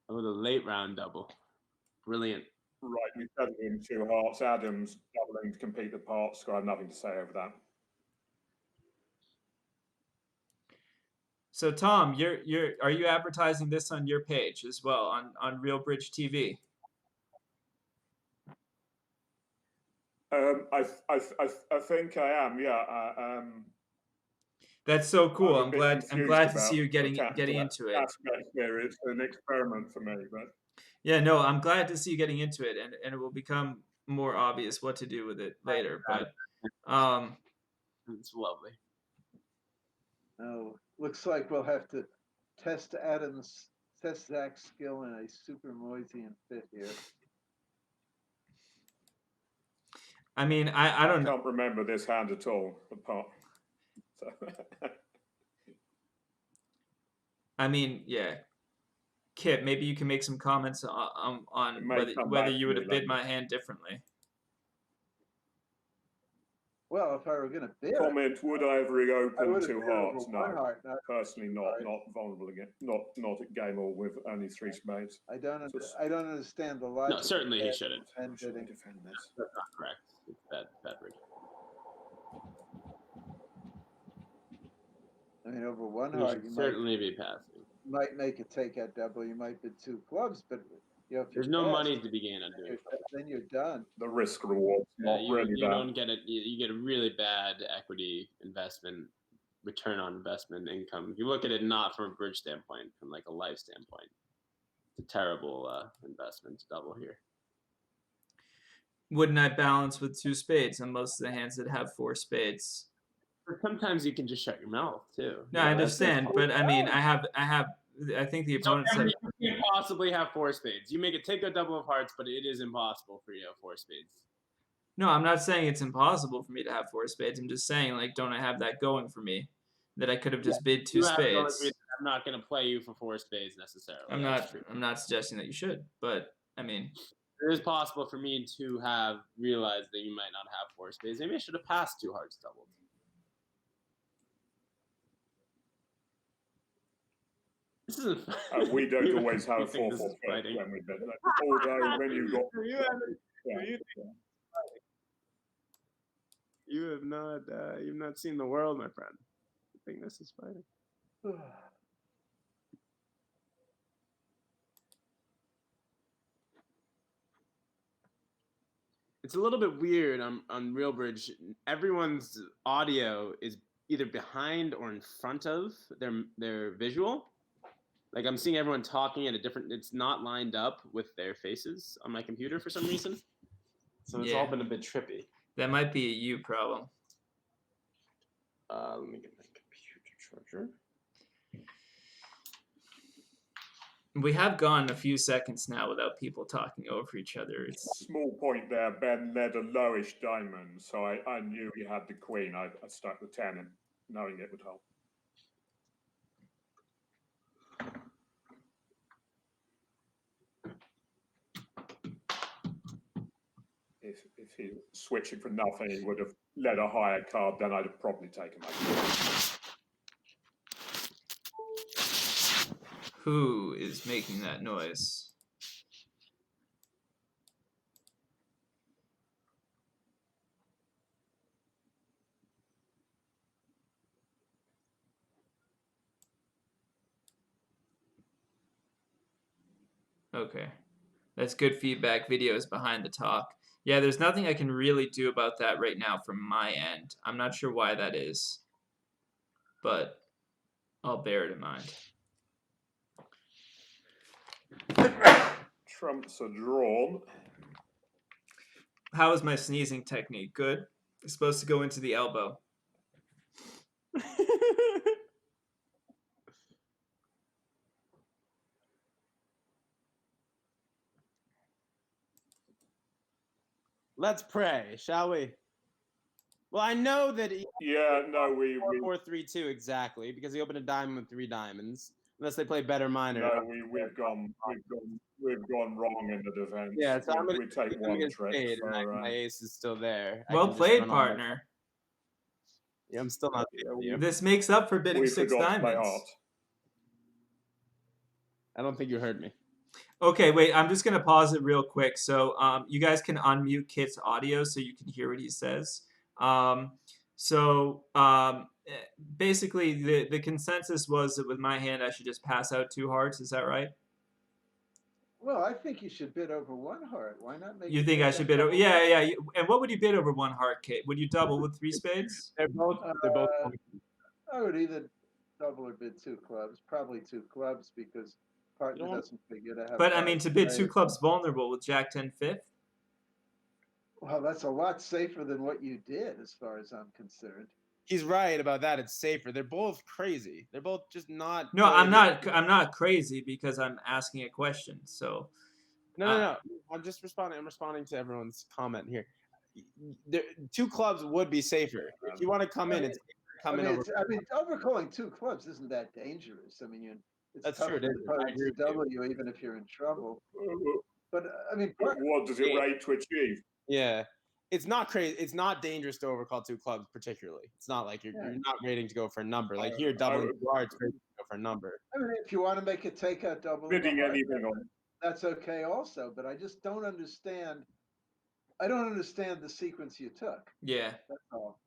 With a late round double. Brilliant. Right, you said it in 2 hearts. Adams doubling to compete the parts. So I have nothing to say over that. So Tom, are you advertising this on your page as well on Real Bridge TV? I think I am. Yeah. That's so cool. I'm glad to see you getting into into it. Aspect here. It's an experiment for me, but Yeah, no, I'm glad to see you getting into it, and it will become more obvious what to do with it later. But it's lovely. Oh, looks like we'll have to test Zach's skill in a super Moisian fit here. I mean, I don't know. I can't remember this hand at all. Apart. So. I mean, yeah. Kit, maybe you can make some comments on whether you would have bid my hand differently. Well, if I were going to bid, Comment: would I have reopened 2 hearts? No, heart, personally not vulnerable again. Not at game all with only 3 spades. I don't understand the logic. No, certainly he shouldn't. Defend this. That's not correct. It's bad bridge. I mean, over 1 You heart, should you certainly be passing. might make a takeout double. You might bid 2 clubs, but you know, if There's you no pass, money to be gained on doing it. then you're done. The risk reward not you, really you bad. don't get it. You get a really bad equity investment, return on investment income. If you look at it not from a bridge standpoint, from like a life standpoint, it's a terrible investment to double here. Wouldn't I balance with 2 spades on most of the hands that have 4 spades? But sometimes you can just shut your mouth too. No, I understand, but I mean, I think the opponent said. You can't possibly have 4 spades. You make it take a double of hearts, but it is impossible for you to have 4 spades. No, I'm not saying it's impossible for me to have 4 spades. I'm just saying, like, don't I have that going for me? That I could have just bid 2 You have to spades. agree that I'm not going to play you for 4 spades necessarily. I'm That's true. not suggesting that you should, but I mean, It is possible for me to have realized that you might not have 4 spades. Maybe I should have passed 2 hearts doubled. This isn't. We don't always have You a think this 4-4 is fighting? when we bet. Although when you got You haven't- yeah, you yeah. You have not. You've not seen the world, my friend. You think this is fighting? It's a little bit weird on Real Bridge. Everyone's audio is either behind or in front of their visual. Like I'm seeing everyone talking at a different. It's not lined up with their faces on my computer for some reason. So it's all Yeah. been a bit trippy. That might be a you problem. Let me get my computer charger. We have gone a few seconds now without people talking over each other. It's Small point there. Ben led a lowish diamond, so I knew he had the queen. I stuck the 10 in, knowing it would help. If he was switching for nothing, he would have led a higher card. Then I'd have probably taken my queen. who is making that noise? Okay. That's good feedback. Videos behind the talk. Yeah, there's nothing I can really do about that right now from my end. I'm not sure why that is, but I'll bear it in mind. Trumps are drawn. How is my sneezing technique? Good? It's supposed to go into the elbow. Let's pray, shall we? Well, I know that he Yeah, no, we 4-3-2 exactly because he opened a diamond with 3 diamonds. Unless they play better minor. no, we've gone wrong in the defense. Yeah, so I'm gonna, we take I'm one gonna trick spade, and for, my ace is still there. I Well can just played, run all my- partner. Yeah, I'm still not beating you. This makes up for bidding we 6 forgot to play diamonds. heart. I don't think you heard me. Okay, wait. I'm just gonna pause it real quick. So, you guys can unmute Kit's audio so you can hear what he says. Basically, the consensus was that with my hand, I should just pass out 2 hearts. Is that right? Well, I think you should bid over 1 heart. Why not make? You it think I bid should bid over? Yeah. And what would you bid over 1 heart, Kit? Would you double with 3 spades? They're both. I would either double or bid 2 clubs. Probably 2 clubs because partner You don't- doesn't figure to have. But I mean, cards to bid play. 2 clubs vulnerable with Jack 10 fifth. Well, that's a lot safer than what you did, as far as I'm concerned. He's right about that. It's safer. They're both crazy. They're both just not. No, I'm not. I'm not crazy because I'm asking a question. So. No. I'm just responding. I'm responding to everyone's comment here. 2 clubs would be safer. If you want to come in, it's come in over. I mean, overcalling 2 clubs isn't that dangerous. I mean, it's That's tough true, it for the isn't. I opponent agree to with double you, even if you're in trouble. But I mean, What does it rate to achieve? Yeah. It's not crazy. It's not dangerous to overcall 2 clubs, particularly. It's not like you're not rating to go for a number. Like here, doubling 2 hearts, rating to go for a number. I mean, if you want to make a takeout double, Bidding anything on. that's okay also. But I just don't understand. I don't understand the sequence you took. Yeah. That's all.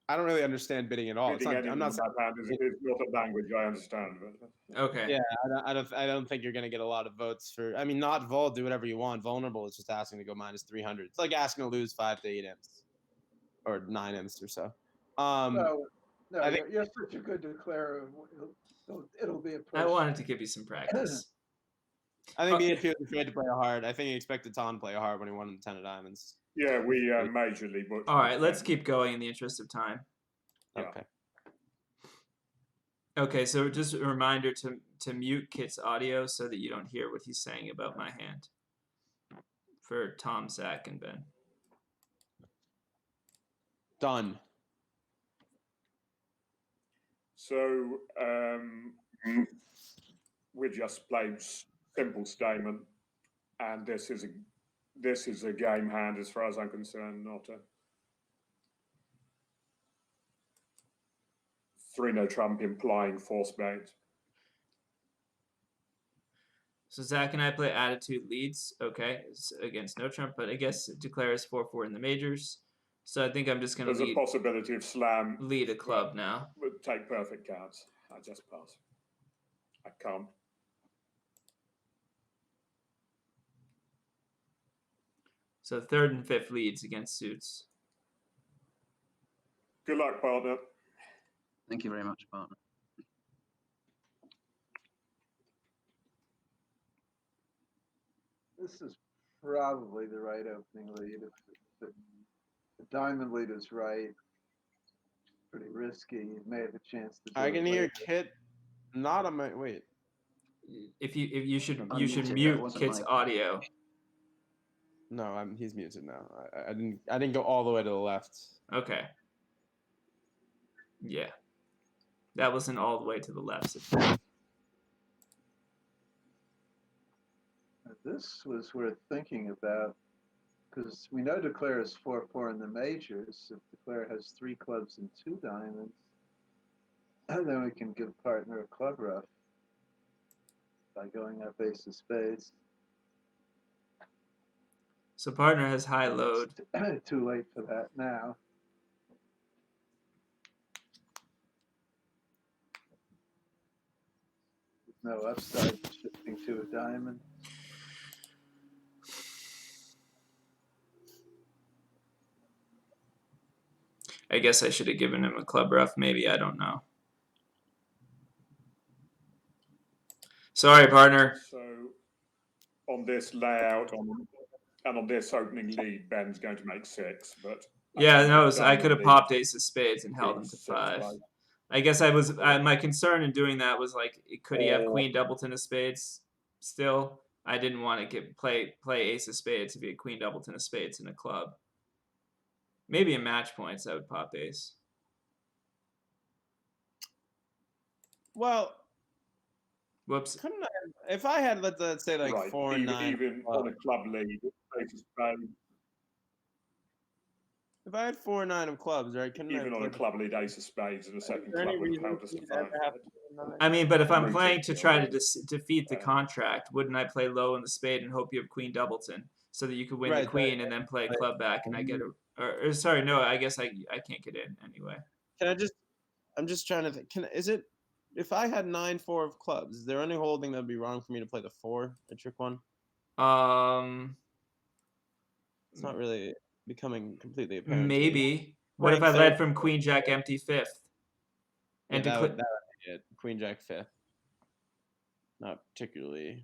I don't really understand bidding at all. It's Bidding not, anything I'm not. on that hand is not a language I understand. Okay. Yeah, I don't think you're gonna get a lot of votes for. I mean, not vol, do whatever you want. Vulnerable is just asking to go minus 300. It's like asking to lose 5 to 8 imps, or 9 imps or so. No, I think- you're such a good declarer. It'll be a push. I wanted to give you some practice. I think BNP was afraid to play a hard. I think he expected Ton to play a hard when he won the 10 of diamonds. Yeah, we majorly. But All right, let's keep going in the interest of time. Yeah. Okay. Okay, so just a reminder to mute Kit's audio so that you don't hear what he's saying about my hand. For Tom, Zach, and Ben. Done. So we just played simple statement, and this is a game hand as far as I'm concerned, not a 3 no trump implying 4 spades. So Zach and I play Attitude leads. Okay, it's against No Trump, but I guess Declare is 4-4 in the majors. So I think I'm just gonna There's a possibility of Slam lead a club now. would take perfect cards. I just pass. I can't. So 3rd and 5th leads against suits. Good luck, partner. Thank you very much, partner. This is probably the right opening lead. If the diamond lead is right, pretty risky. You may have a chance to. I do can it hear later. Kit not on my wait. If you should Unmuted, that mute wasn't Kit's my- audio. No, he's muted now. I didn't go all the way to the left. Okay. Yeah. That wasn't all the way to the left. This was worth thinking about because we know Declare is 4-4 in the majors. If Declare has 3 clubs and 2 diamonds, then we can give partner a club rough by going up ace of spades. So partner has high load. It's too late for that now. There's no upside to shifting to a diamond. I guess I should have given him a club rough. Maybe, I don't know. Sorry, partner. So on this layout, and on this opening lead, Ben's going to make 6. But Yeah, no, so I diamond could have lead, popped ace of spades and held him it's to 6 5. late. I guess my concern in doing that was like, could he have queen doubleton of spades still? I didn't want to play ace of spades if he had queen doubleton of spades in a club. Maybe in match points I would pop ace. Well, whoops. Couldn't I, if I had let's say like Right, 4 and 9. even on a club lead, ace of spades, If I had 4 and 9 of clubs, right? Couldn't I even on a play- club lead, ace of spades, and a second Is there club any would have reason held us for to me to ever 5. have 4 and 9? I mean, but if I'm Rooted, playing to yeah. try to defeat the contract, wouldn't I play low in the spade and hope you have queen doubleton so that you could win Right, the right, queen and then play a right. club back and I get a or sorry, no, I guess I can't get in anyway. Can I just? I'm just trying to think. Is it? If I had 9-4 of clubs, is there any holding that'd be wrong for me to play the 4, a trick one? It's not really becoming completely apparent. to me. Maybe. What if I Playing led third- from queen jack empty 5th? Yeah, And that would be it. Queen Jack 5th. Not particularly.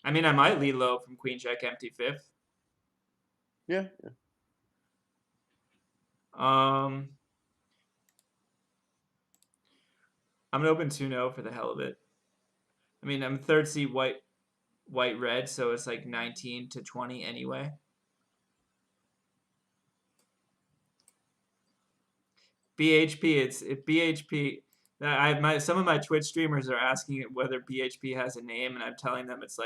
I mean, I might lead low from queen jack empty 5th. Yeah. I'm gonna open 2-0 for the hell of it. I mean, I'm third seat white red, so it's like 19 to 20 anyway. BHP. Some of my Twitch streamers are asking whether BHP has a name, and I'm telling them it's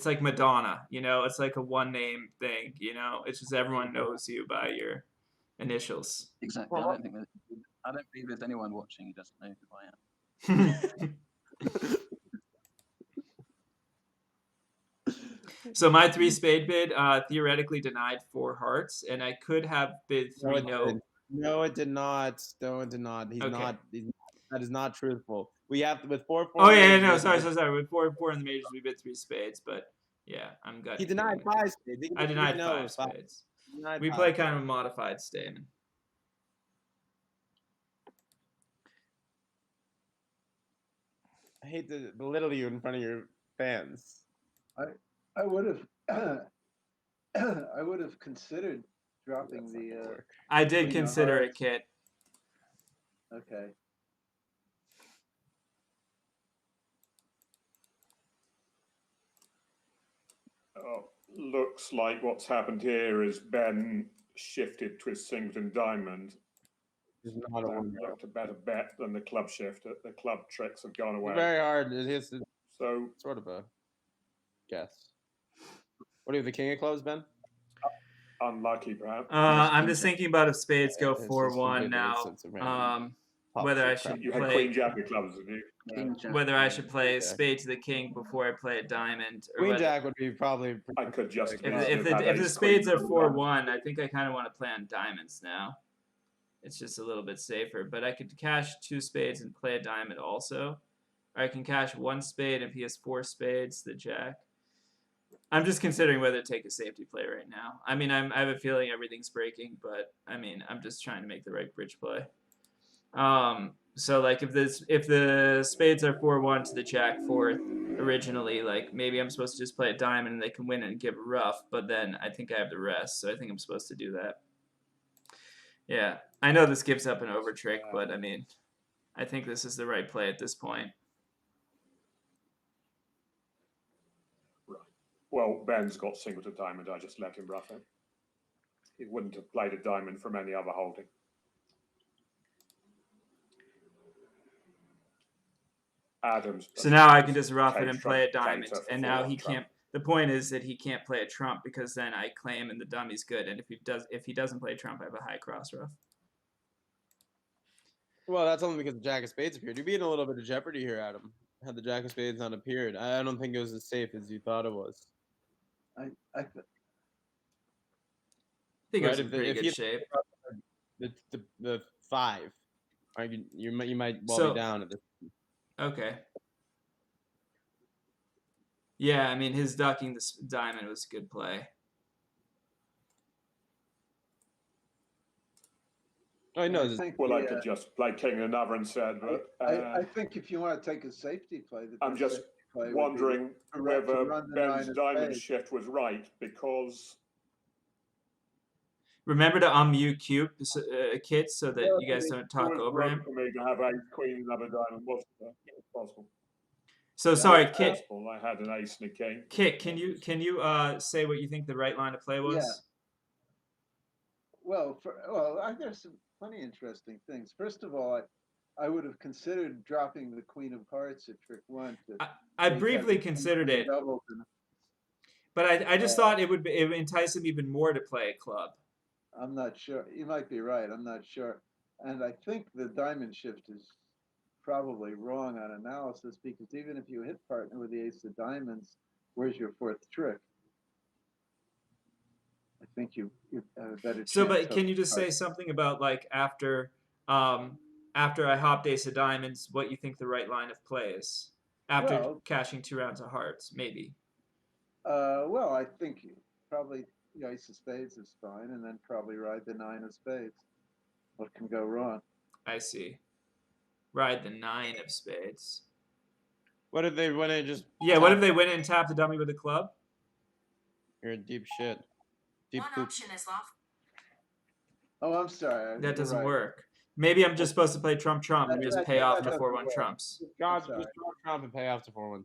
like Madonna, you know, it's like a one name thing, you know, it's just everyone knows you by your initials. Exactly. I don't believe there's anyone watching who doesn't know who I am. So my 3 spade bid theoretically denied 4 hearts, and I could have bid 3 no. No, it did not. No, it did not. Okay. That is not truthful. We have with 4-4. Oh yeah, no, sorry. With 4 in the majors, we bid 3 spades, but yeah, I'm good. He denied 5 spades. I denied 5 spades. We play kind of a modified Stayman. I hate to belittle you in front of your fans. I would have I would have considered dropping the I did queen of consider it, hearts. Kit. Okay. Looks like what's happened here is Ben shifted to his singleton diamond. It's not a That one. looked a better bet than the club shift. The club tricks have gone away. Very hard. It is So sort of a guess. What do you have, the king of clubs, Ben? unlucky, perhaps. I'm just thinking about if spades go It's just 4-1 completely- now. it's a random. whether I crap. should You had play Queen Jack of clubs, didn't you? King Jack. whether I should play Yeah. spade to the king before I play a diamond, or Queen whether, Jack would be probably. I could just if, as the- if have the had if the ace spades queen are of 4-1, I think I kind of want to play on diamonds now. It's just a little bit safer, but I could cash 2 spades and play a diamond also. Or I can cash 1 spade if he has 4 spades, the jack. I'm just considering whether to take a safety play right now. I mean, I have a feeling everything's breaking, but I mean, I'm just trying to make the right bridge play. So like if the spades are 4-1 to the jack fourth originally, like maybe I'm supposed to just play a diamond and they can win it and give a rough, but then I think I have the rest, so I think I'm supposed to do that. Yeah, I know this gives up an over trick, but I mean, I think this is the right play at this point. Well, Ben's got singleton diamond. I just let him rough him. He wouldn't have played a diamond from any other holding. Adams. So now I can just rough it Take and play a trump, diamond, take for and now 4-1 he trump. can't. The point is that he can't play a trump because then I claim and the dummy's good, and if he doesn't play trump, I have a high cross rough. Well, that's only because the Jack of Spades appeared. You'd be in a little bit of jeopardy here, Adam. Had the Jack of Spades not appeared, I don't think it was as safe as you thought it was. I I think it was Right, in if pretty you- good shape. The 5, you might well So- be down at this. Okay. Yeah, I mean his ducking this diamond was a good play. Oh no, I think Well, I the, could just play king another instead, but I think if you want to take a safety play, I'm the just safety play would be wondering to whether run the nine Ben's of diamond spades. shift was right, because Remember to unmute Kit so that Well, you guys it don't talk was over wrong him. for me to have ace queen another diamond, wasn't it? It was possible. So Yeah, sorry, It was Kit. possible. I had an ace and a king. Kit, can you say what you think the right line of play was? Yeah. Well, there's some plenty interesting things. First of all, I would have considered dropping the queen of hearts at trick 1. I briefly considered it, but I just thought it would entice him even more to play a club. I'm not sure. You might be right. I'm not sure. And I think the diamond shift is probably wrong on analysis, because even if you hit partner with the ace of diamonds, where's your 4th trick? I think you have a better chance. So, but of can you just say hearts. something about like after I hopped ace of diamonds, what you think the right line of play is after Well- cashing 2 rounds of hearts, maybe? Well, I think probably the ace of spades is fine, and then probably ride the 9 of spades. What can go wrong? I see. Ride the 9 of spades. What if they win it just? Yeah, what if they win it and tap the dummy with a club? You're in deep shit. Deep One poop. option is lawful. Oh, I'm sorry. That you're doesn't right. work. Maybe I'm just supposed to play trump and just pay off the doesn't 4-1 work. trumps. God, sorry. just draw Trump and pay off to 4-1. Okay.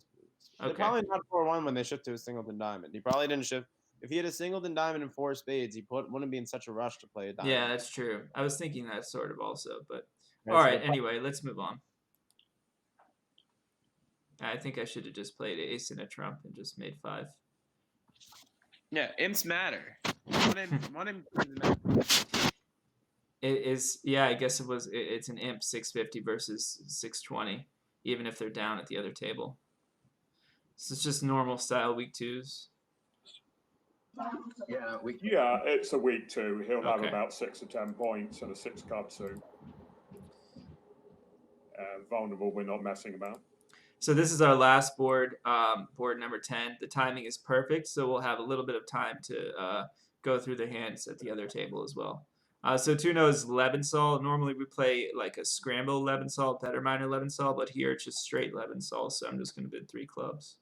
They're probably not 4-1 when they shift to a singleton diamond. He probably didn't shift. If he had a singleton diamond and 4 spades, he wouldn't be in such a rush to play a diamond. Yeah, that's true. I was thinking that sort of also, but Right, all so right. the- Anyway, let's move on. I think I should have just played ace and a trump and just made 5. Yeah, imps matter. One imp It is, yeah. I guess it's an imp 650 versus 620, even if they're down at the other table. So it's just normal style week 2s. Yeah, Yeah, it's a week 2. He'll have Okay. about 6 or 10 points and a 6 card suit. Vulnerable, we're not messing about. So this is our last board, board number 10. The timing is perfect, so we'll have a little bit of time to go through the hands at the other table as well. So 2-0 is Lebensal. Normally we play like a scramble Lebensal, better minor Lebensal, but here it's just straight Lebensal, so I'm just going to bid 3 clubs,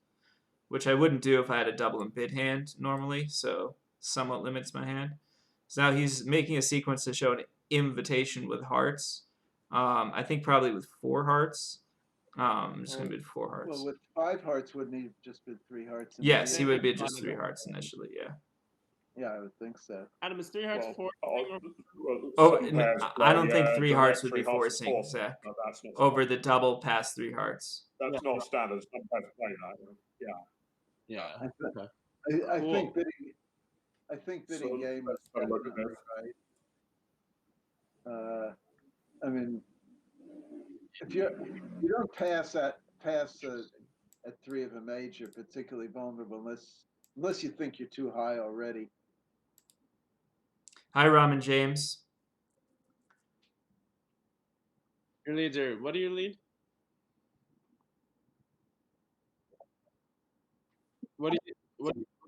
which I wouldn't do if I had a double and bid hand normally, so somewhat limits my hand. So now he's making a sequence to show an invitation with hearts. I think probably with 4 hearts. I'm just going to bid 4 hearts. Well, with 5 hearts, wouldn't he just bid 3 hearts? in Yes, the he end? would bid just 3 hearts initially, yeah. Yeah, I would think so. Adam, is 3 hearts Well, 4? Oh, some pairs I don't play, think 3 direct hearts would be 3 hearts forcing, and 4. Zach, No, that's not over the double past 3 hearts. That's not standard. Some pairs play that. Yeah. Yeah. I Cool. think bidding So game let's is have a look at definitely right. I mean, if you don't pass at 3 of a major, particularly vulnerable, unless you think you're too high already. Hi, Ramen James. Your leads are, what are your lead? What are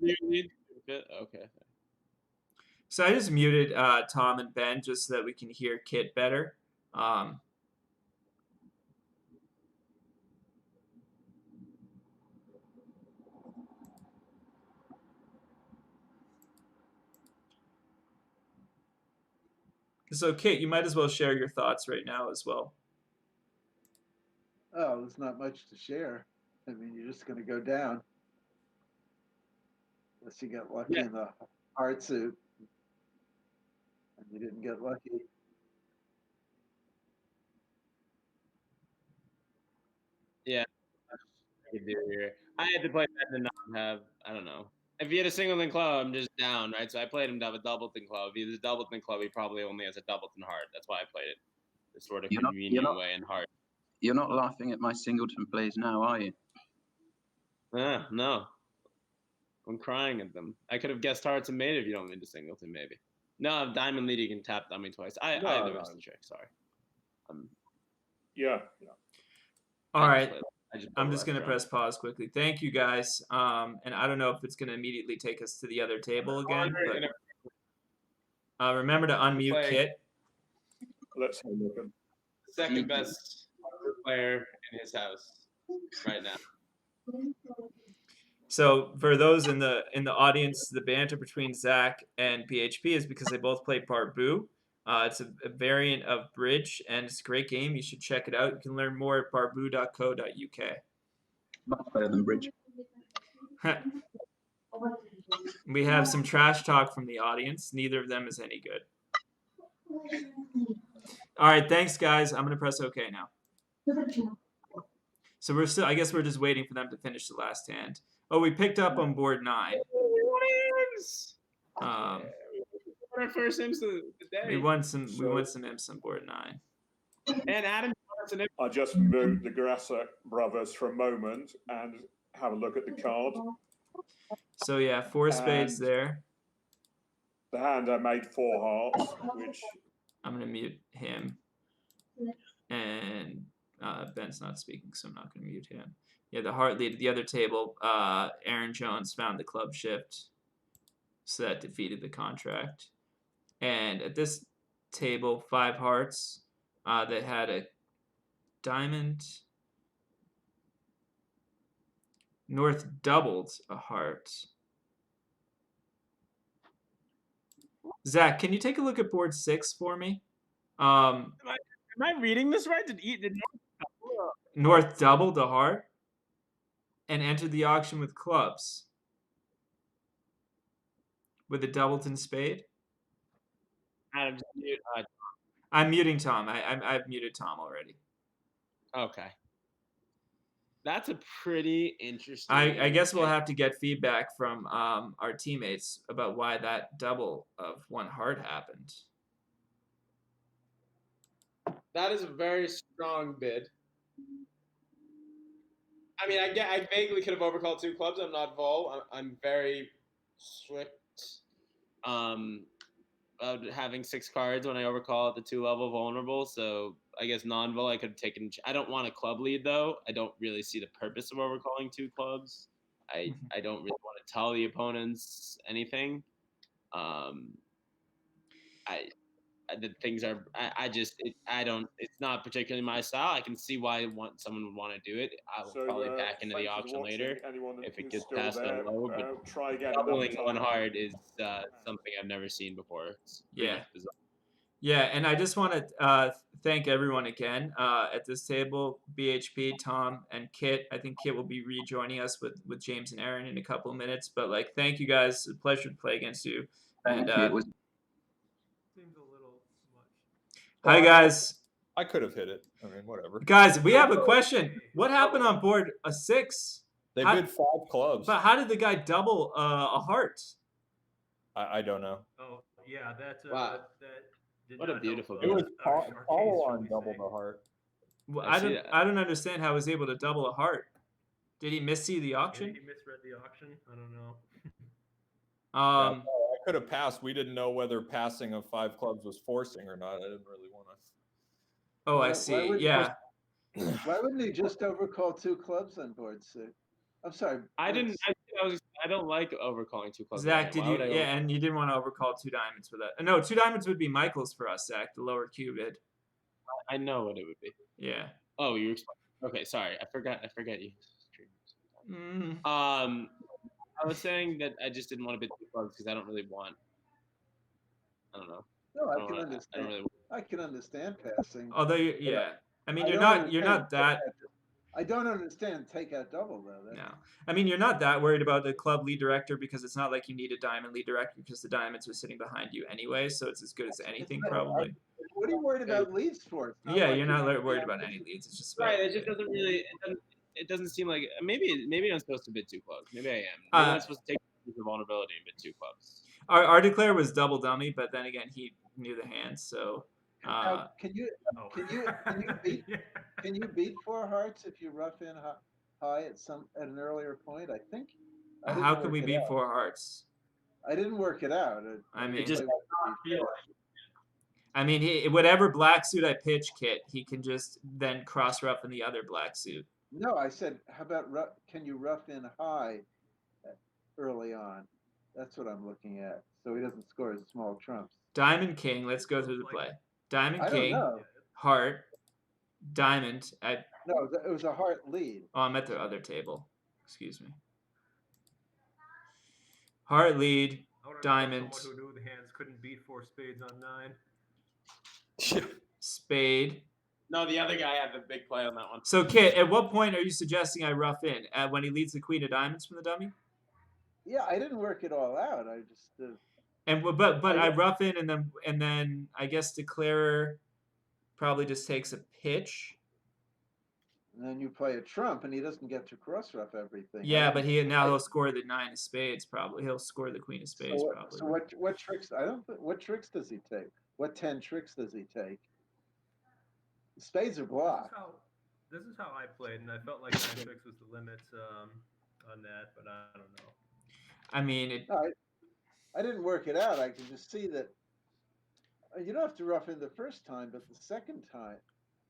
your lead? Okay. So I just muted Tom and Ben just so that we can hear Kit better. So Kit, you might as well share your thoughts right now as well. Oh, there's not much to share. I mean, you're just going to go down. Unless you get lucky in the heart suit. And you didn't get lucky. Yeah. I could do here. I had to play that to not have, I don't know. If he had a singleton club, I'm just down, right? So I played him to have a doubleton club. If he has a doubleton club, he probably only has a doubleton heart. That's why I played it the sort of convenient way in heart. You're not laughing at my singleton plays now, are you? No. I'm crying at them. I could have guessed hearts and made if you don't mean to singleton, maybe. No, diamond lead, you can tap dummy twice. I have the rest of the trick, sorry. Yeah. All right. I'm just going to press pause quickly. Thank you, guys. And I don't know if it's going to immediately take us to the other table again. But remember to unmute Kit. Let's have a look at second best player in his house right now. So for those in the audience, the banter between Zach and PHP is because they both play Barbu. It's a variant of Bridge, and it's a great game. You should check it out. You can learn more at barbu.co.uk. Much better than Bridge. We have some trash talk from the audience. Neither of them is any good. All right, thanks, guys. I'm going to press OK now. So we're still, I guess we're just waiting for them to finish the last hand. Oh, we picked up on board 9. Our first imps of the day. We won some imps on board 9. And Adam. I just moved the Grasser brothers for a moment and have a look at the card. So yeah, 4 spades there. The hand I made 4 hearts, which I'm gonna mute him. And Ben's not speaking, so I'm not gonna mute him. Yeah, the heart lead at the other table. Aaron Jones found the club shift, so that defeated the contract. And at this table, 5 hearts. They had a diamond. North doubled a heart. Zach, can you take a look at board 6 for me? Am I reading this right? Did North doubled a heart and entered the auction with clubs. With a doubleton spade. Adam, mute. I'm muting Tom. I've muted Tom already. Okay. That's a pretty interesting. I guess we'll have to get feedback from our teammates about why that double of 1 heart happened. That is a very strong bid. I mean, I vaguely could have overcalled 2 clubs. I'm not vol. I'm very strict. Having 6 cards when I overcall at the 2-level vulnerable. So I guess non-vol I could have taken. I don't want a club lead though. I don't really see the purpose of overcalling 2 clubs. I don't really want to tell the opponents anything. The things are. It's not particularly my style. I can see why someone would want to do it. I will probably back into the auction later if it gets past that low. But try again. Doubling 1 heart is something I've never seen before. It's bizarre. Yeah, and I just want to thank everyone again at this table, BHP, Tom, and Kit. I think Kit will be rejoining us with James and Aaron in a couple of minutes. But thank you guys. It's a pleasure to play against you. Thank you. And It was... Seems a little much. Hi guys. I could have hit it. I mean, whatever. Guys, we have a question. What happened on board 6? They bid 5 clubs. But how did the guy double a heart? I don't know. Oh yeah, that Wow. What a beautiful It was Sharky, Paulo shall on we double say. the heart. Well, I I see don't. that. I don't understand how he was able to double a heart. Did he missee the Maybe auction? he misread the auction. I don't know. Yeah, Um. I could have passed. We didn't know whether passing of 5 clubs was forcing or not. I didn't really want to. Oh, I Why see. would- Yeah. Why wouldn't he just overcall 2 clubs on board 6? I'm sorry. I board didn't. I don't like overcalling 2 clubs. Zach, did Why you? would I Yeah, and you didn't want to overcall 2 diamonds for that. No, 2 diamonds would be Michael's for us, Zach. The lower cubid. I know what it would be. Yeah. Oh, you explained. Okay, sorry. I forgot you. Mm. I was saying that I just didn't want to bid 2 clubs because I don't really want. I don't know. No, I I don't can wanna- I don't understand. really. I can understand passing. Although, yeah. I mean, I you're don't not. You're understand not that. I don't understand take out double though. That's, No. I mean, you're not that worried about the club lead director because it's not like you need a diamond lead director because the diamonds are sitting behind you anyway, so it's as good as anything not- probably. What are you worried about leads for? It's not Yeah, like you're not gonna worried be about able any to- leads. It's just about, Right. It just doesn't really. It doesn't seem like maybe I'm supposed to bid 2 clubs. Maybe I am. Maybe I'm supposed to take the vulnerability and bid 2 clubs. Our declare was double dummy, but then again he knew the hand, so. Now, can you Oh. can you beat 4 hearts if you rough in high at an earlier point? I think. I didn't How could work we it beat out. 4 hearts? I didn't work it out. I mean, just- I mean, whatever black suit I pitch, Kit, he can just then cross rough in the other black suit. No, I said, how about can you rough in high early on? That's what I'm looking at. So he doesn't score his small trumps. Diamond king. Let's go through the play. Diamond I don't king, know. heart, diamond. No, it was a heart lead. Oh, I'm at the other table. Excuse me. Heart lead, I would've thought diamond, Someone who knew the hands couldn't beat 4 spades on 9. spade. No, the other guy had the big play on that one. So, Kit, at what point are you suggesting I rough in? When he leads the queen of diamonds from the dummy? Yeah, I didn't work it all out. I just And but I rough in and then I guess declarer probably just takes a pitch. and then you play a trump, and he doesn't get to cross rough everything. Yeah, but he'll score the 9 of spades probably. He'll score the queen of spades probably. So what tricks? What tricks does he take? What 10 tricks does he take? Spades are blocked. This is how I played, and I felt like 9 tricks was the limit on that, but I don't know. I mean, No, I didn't work it out. I can just see that you don't have to rough in the first time, but the second time,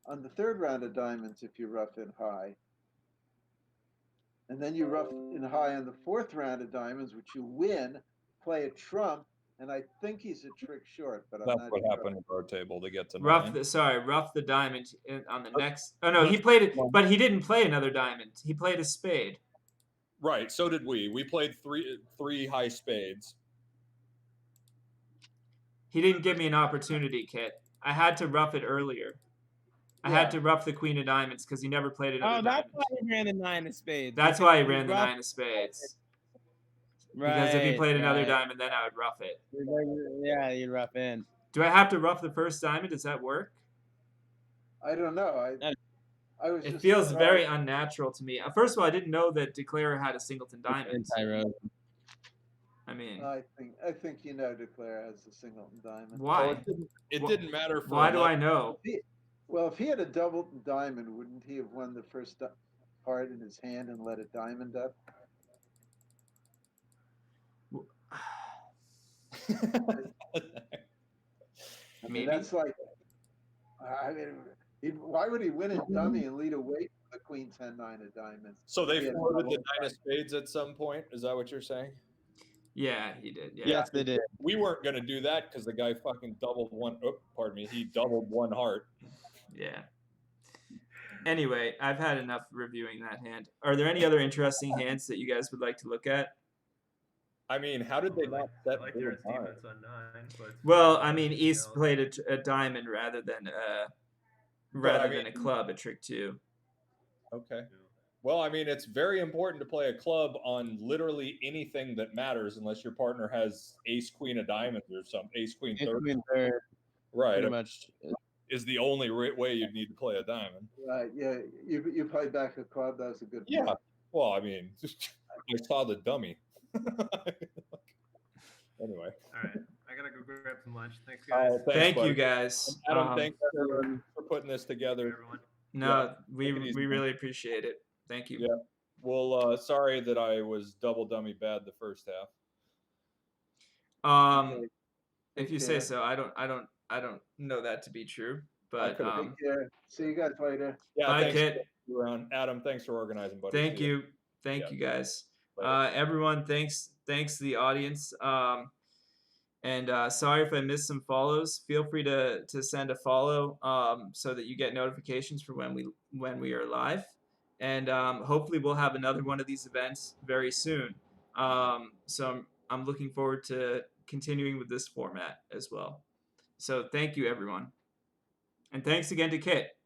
on the 3rd round of diamonds, if you rough in high, and then you rough in high on the 4th round of diamonds, which you win, play a trump, and I think he's a trick short, but I'm That's not what sure. happened at our table to get to rough 9. the diamond on the next. Oh no, he played it, but he didn't play another diamond. He played a spade. Right. So did we. We played three high spades. He didn't give me an opportunity, Kit. I had to rough it earlier. I had to rough the queen of diamonds because he never played another Oh, that's diamond. why he ran the 9 of spades. That's because why he you ran the roughed- 9 of spades. Because if he Right, played another right. diamond, then I would rough it. Yeah, you'd rough in. Do I have to rough the first diamond? Does that work? I don't know. I was. It just feels surprised. very unnatural to me. First of all, I didn't know that Declare had a singleton diamond. I mean, I think Declare has a singleton diamond. why? It didn't matter for Why do I another- know? Well, if he had a double diamond, wouldn't he have won the first card in his hand and let a diamond up? I mean, Maybe. that's like, I mean, why would he win a dummy and lead away from the queen 10-9 of diamonds? So they He had a forwarded the double 9 of spades at some point. Is that what you're saying? Yeah, he did. Yeah. Yes, they did. We weren't going to do that because the guy fucking doubled one. Oh, pardon me. He doubled one heart. Yeah. Anyway, I've had enough reviewing that hand. Are there any other interesting hands that you guys would like to look at? I mean, how did they not set I like Bill Darren's high? defense on 9, but Well, I mean, East played a diamond rather than I than a club, a trick 2. Okay. Well, I mean, it's very important to play a club on literally anything that matters, unless your partner has ace queen of diamonds or some ace queen Ace, third. queen, third, Right. pretty much. Is the only way you'd need to play a diamond. Right, yeah, you played back a club, that was a good Yeah. play. Well, I mean, I saw the dummy. Anyway. all right, I gotta go grab some lunch. Thanks, All guys. right, thanks, Thank you buddy. guys. Adam, thanks everyone for putting this together. Everyone. No, take it easy, we man. really appreciate it. Thank you. Yeah. Well, sorry that I was double dummy bad the first half. If Take you say care. so, I don't know that to be true. But could've- Take care. See you guys later. Yeah, bye, thanks. Kit. Around. Adam, thanks for organizing, buddy. Thank See ya. you. Thank Yeah. you guys. Later. Everyone, thanks to the audience. And sorry if I missed some follows. Feel free to send a follow so that you get notifications for when we are live. And hopefully we'll have another one of these events very soon. So I'm looking forward to continuing with this format as well. So thank you, everyone. And thanks again to Kit.